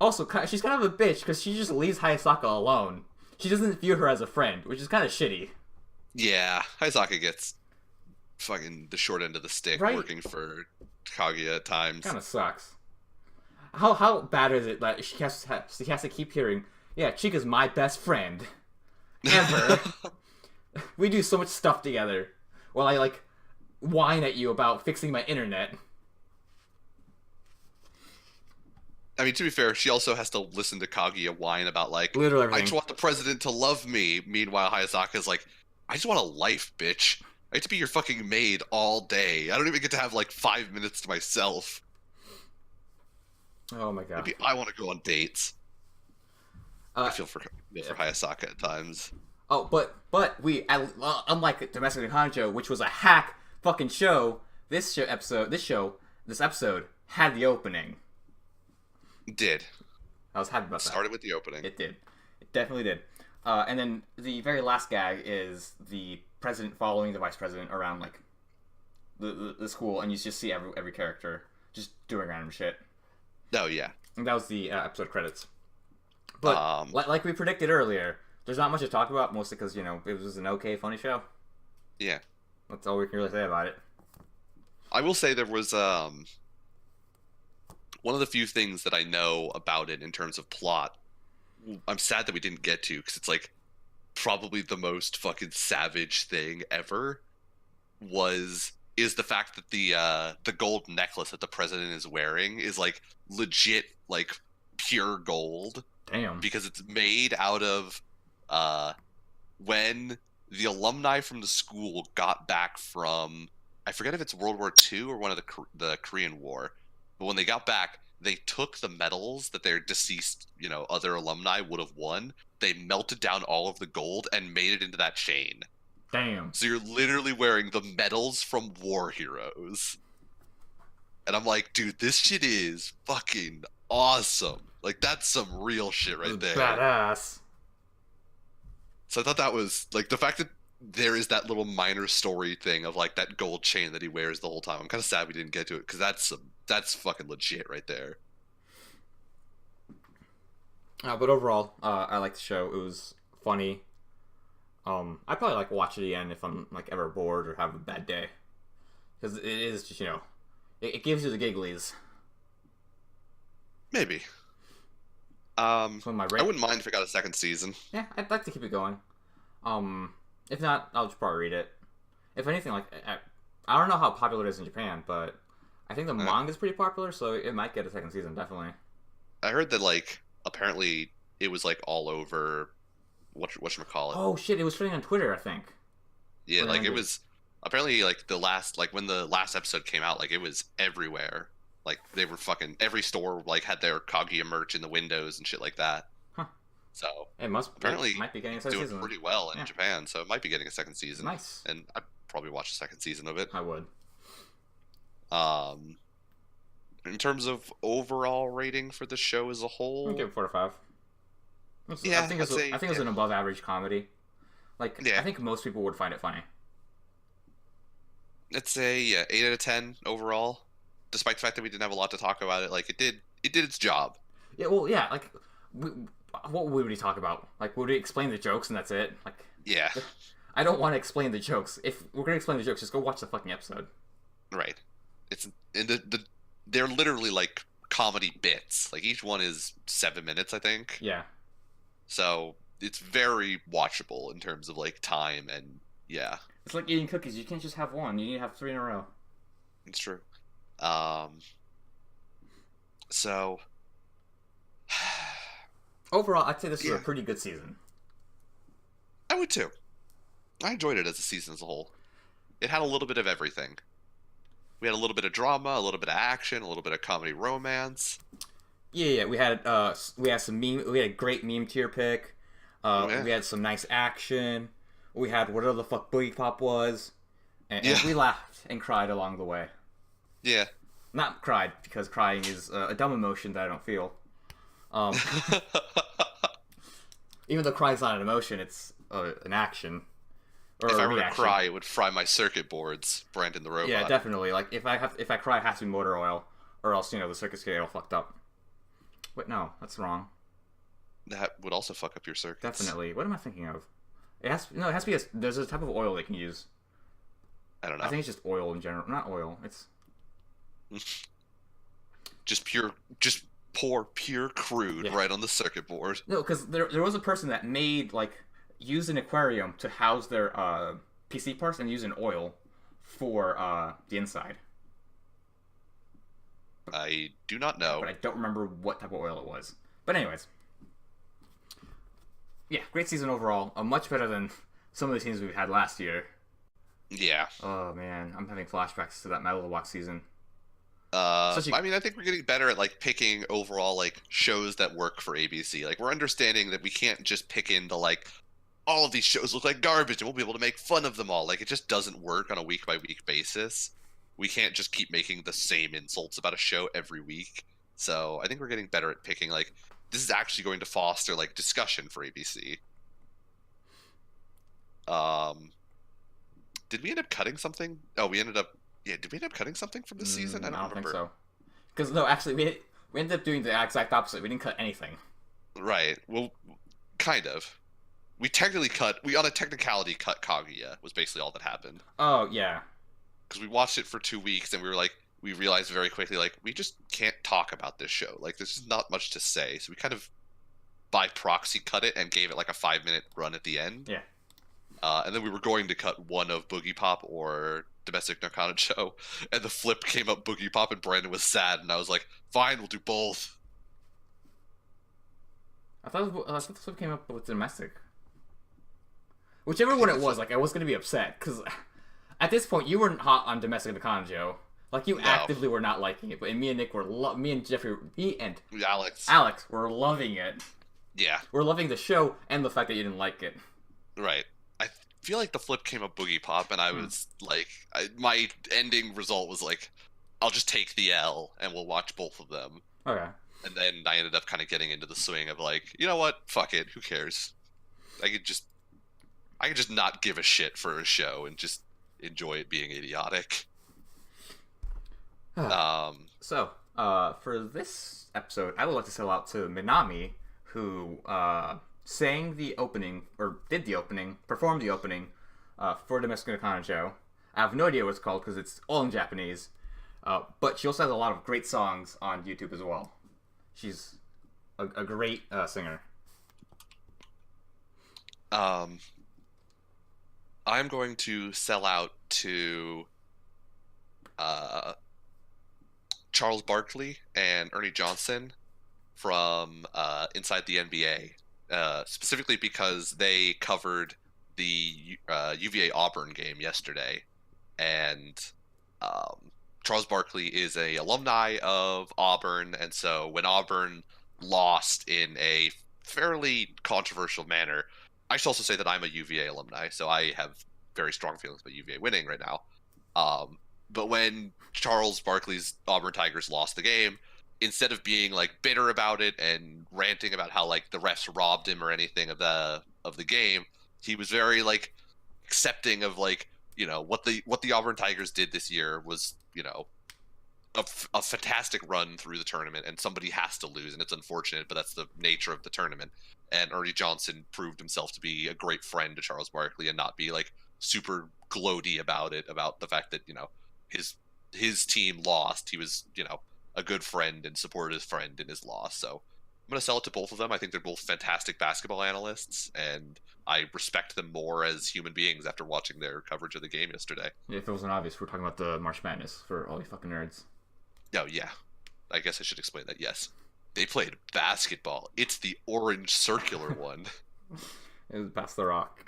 Also, she's kind of a bitch because she just leaves Hayasaka alone. She doesn't view her as a friend, which is kind of shitty. Yeah, Hayasaka gets fucking the short end of the stick working for Kaguya at times. Kind of sucks. How bad is it that she has to keep hearing, yeah, Chika's my best friend. Ever. We do so much stuff together. While I, like, whine at you about fixing my internet. I mean, to be fair, she also has to listen to Kaguya whine about, like, literally I just want the president to love me. Meanwhile, Hayasaka's like, I just want a life, bitch. I get to be your fucking maid all day. I don't even get to have, like, 5 minutes to myself. Oh my god. Maybe I want to go on dates. I feel for Hayasaka at times. Oh, but we unlike Domestic Hanjo, which was a hack fucking show. This episode had the opening. It did. I was happy about that. Started with the opening. It did. It definitely did. And then the very last gag is the president following the vice president around like the school, and you just see every character just doing random shit. Oh yeah. And that was the episode credits. But like we predicted earlier, there's not much to talk about, mostly because it was an okay, funny show. Yeah. That's all we can really say about it. I will say there was one of the few things that I know about it in terms of plot. I'm sad that we didn't get to, because it's like probably the most fucking savage thing ever. Is the fact that the gold necklace that the president is wearing is like legit like pure gold. Damn. Because it's made out of when the alumni from the school got back from, I forget if it's World War II or one of the Korean War, but when they got back, they took the medals that their deceased, other alumni would have won. They melted down all of the gold and made it into that chain. Damn. So you're literally wearing the medals from war heroes. And I'm like, dude, this shit is fucking awesome. Like, that's some real shit right there. Badass. So I thought that was, like, the fact that there is that little minor story thing of, like, that gold chain that he wears the whole time. I'm kind of sad we didn't get to it, because that's fucking legit right there. But overall, I liked the show. It was funny. I probably like watch it again if I'm like ever bored or have a bad day, because it is just it gives you the gigglies. Maybe. I wouldn't mind if it got a second season. Yeah, I'd like to keep it going. If not, I'll just probably read it. If anything, like I don't know how popular it is in Japan, but I think the manga is pretty popular, so it might get a second season, definitely. I heard that like apparently it was like all over. Whatchamacallit. Oh shit, it was trending on Twitter, I think. Yeah, like it was apparently like when the last episode came out, like it was everywhere. Like they were fucking every store like had their Kaguya merch in the windows and shit like that. Huh. So it might be getting a second doing season. Pretty well in Japan, so it might be getting a second season. Nice. And I'd probably watch a second season of it. I would. In terms of overall rating for the show as a whole, I'll give it 4 to 5. Yeah, I think it was an above average comedy. Like, yeah. I think most people would find it funny. I'd say 8 out of 10 overall. Despite the fact that we didn't have a lot to talk about it, like it did its job. Yeah, well, yeah, like what would we talk about? Like, would we explain the jokes and that's it? Like, yeah. I don't want to explain the jokes. If we're gonna explain the jokes, just go watch the fucking episode. Right. It's in they're literally like comedy bits. Like each one is 7 minutes, I think. Yeah. So it's very watchable in terms of like time and yeah. It's like eating cookies. You can't just have one. You need to have 3 in a row. It's true. So overall, I'd say this was a pretty good season. I would too. I enjoyed it as a season as a whole. It had a little bit of everything. We had a little bit of drama, a little bit of action, a little bit of comedy romance. Yeah, we had some meme. We had a great meme tier pick. We had some nice action. We had whatever the fuck Boogie Pop was, and we laughed and cried along the way. Yeah. Not cried, because crying is a dumb emotion that I don't feel. Even though crying's not an emotion, it's an action. Or if I were to cry, it would fry my circuit boards, Brandon the Robot. Yeah, definitely. Like, if I cry, it has to be motor oil, or else, the circuits get all fucked up. Wait, no, that's wrong. That would also fuck up your circuits. Definitely. What am I thinking of? It has to be there's a type of oil they can use. I don't know. I think it's just oil in general. Not oil. It's just pour pure crude right on the circuit board. No, because there was a person that used an aquarium to house their PC parts and used an oil for the inside. I do not know. But I don't remember what type of oil it was. But anyways. Yeah, great season overall. Much better than some of the teams we had last year. Yeah. Oh, man. I'm having flashbacks to that Megalobox season. I mean, I think we're getting better at, picking overall, shows that work for ABC. We're understanding that we can't just pick into, all of these shows look like garbage and we'll be able to make fun of them all. Like, it just doesn't work on a week by week basis. We can't just keep making the same insults about a show every week. So I think we're getting better at picking, like, this is actually going to foster, like, discussion for ABC. Did we end up cutting something? Oh, we ended up, yeah, did we end up cutting something from this season? I don't remember. Think so. Because, no, actually, we ended up doing the exact opposite. We didn't cut anything. Right. Well, kind of. We on a technicality cut Kaguya, was basically all that happened. Oh, yeah. Because we watched it for 2 weeks and we realized very quickly, like, we just can't talk about this show. Like, there's just not much to say. So we kind of, by proxy, cut it and gave it like a 5-minute run at the end. Yeah. And then we were going to cut one of Boogie Pop or Domestic Nakano Joe, and the flip came up Boogie Pop, and Brandon was sad, and I was like, fine, we'll do both. I thought the flip came up with Domestic. Whichever one it was, like, I was going to be upset, because at this point, you weren't hot on Domestic Nakano Joe. Like, you actively were not liking it, but me and Nick were, me and Jeffrey, and Alex were loving it. Yeah. We're loving the show, and the fact that you didn't like it. Right. I feel like the flip came up Boogie Pop, and I was like, my ending result was like, I'll just take the L, and we'll watch both of them. Okay. And then I ended up kind of getting into the swing of like, you know what? Fuck it. Who cares? I could just not give a shit for a show and just enjoy it being idiotic. So, for this episode, I would like to sell out to Minami, who sang the opening, or did the opening, performed the opening for Domestic Nakano Joe. I have no idea what it's called because it's all in Japanese. But she also has a lot of great songs on YouTube as well. She's a great singer. I'm going to sell out to Charles Barkley and Ernie Johnson from Inside the NBA, specifically because they covered the UVA Auburn game yesterday, and Charles Barkley is a alumni of Auburn, and so when Auburn lost in a fairly controversial manner, I should also say that I'm a UVA alumni, so I have very strong feelings about UVA winning right now. But when Charles Barkley's Auburn Tigers lost the game, instead of being like bitter about it and ranting about how like the refs robbed him or anything of the game, he was very like accepting of like, you know, what the Auburn Tigers did this year was, you know, a fantastic run through the tournament, and somebody has to lose, and it's unfortunate, but that's the nature of the tournament. And Ernie Johnson proved himself to be a great friend to Charles Barkley and not be like super gloaty about it, about the fact that, you know, his team lost. He was, you know, a good friend and supported his friend in his loss. So I'm going to sell it to both of them. I think they're both fantastic basketball analysts, and I respect them more as human beings after watching their coverage of the game yesterday. Yeah, if it wasn't obvious, we're talking about the March Madness for all you fucking nerds. Oh, yeah. I guess I should explain that, yes. They played basketball. It's the orange circular one. It was Pass the Rock.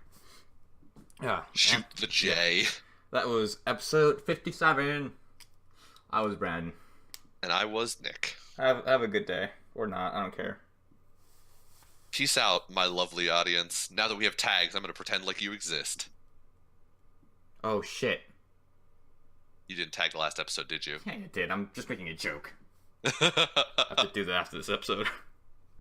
Yeah. Shoot the J. Yeah. That was episode 57. I was Brandon. And I was Nick. Have a good day. Or not, I don't care. Peace out, my lovely audience. Now that we have tags, I'm going to pretend like you exist. Oh, shit. You didn't tag the last episode, did you? Yeah, I did. I'm just making a joke. I have to do that after this episode.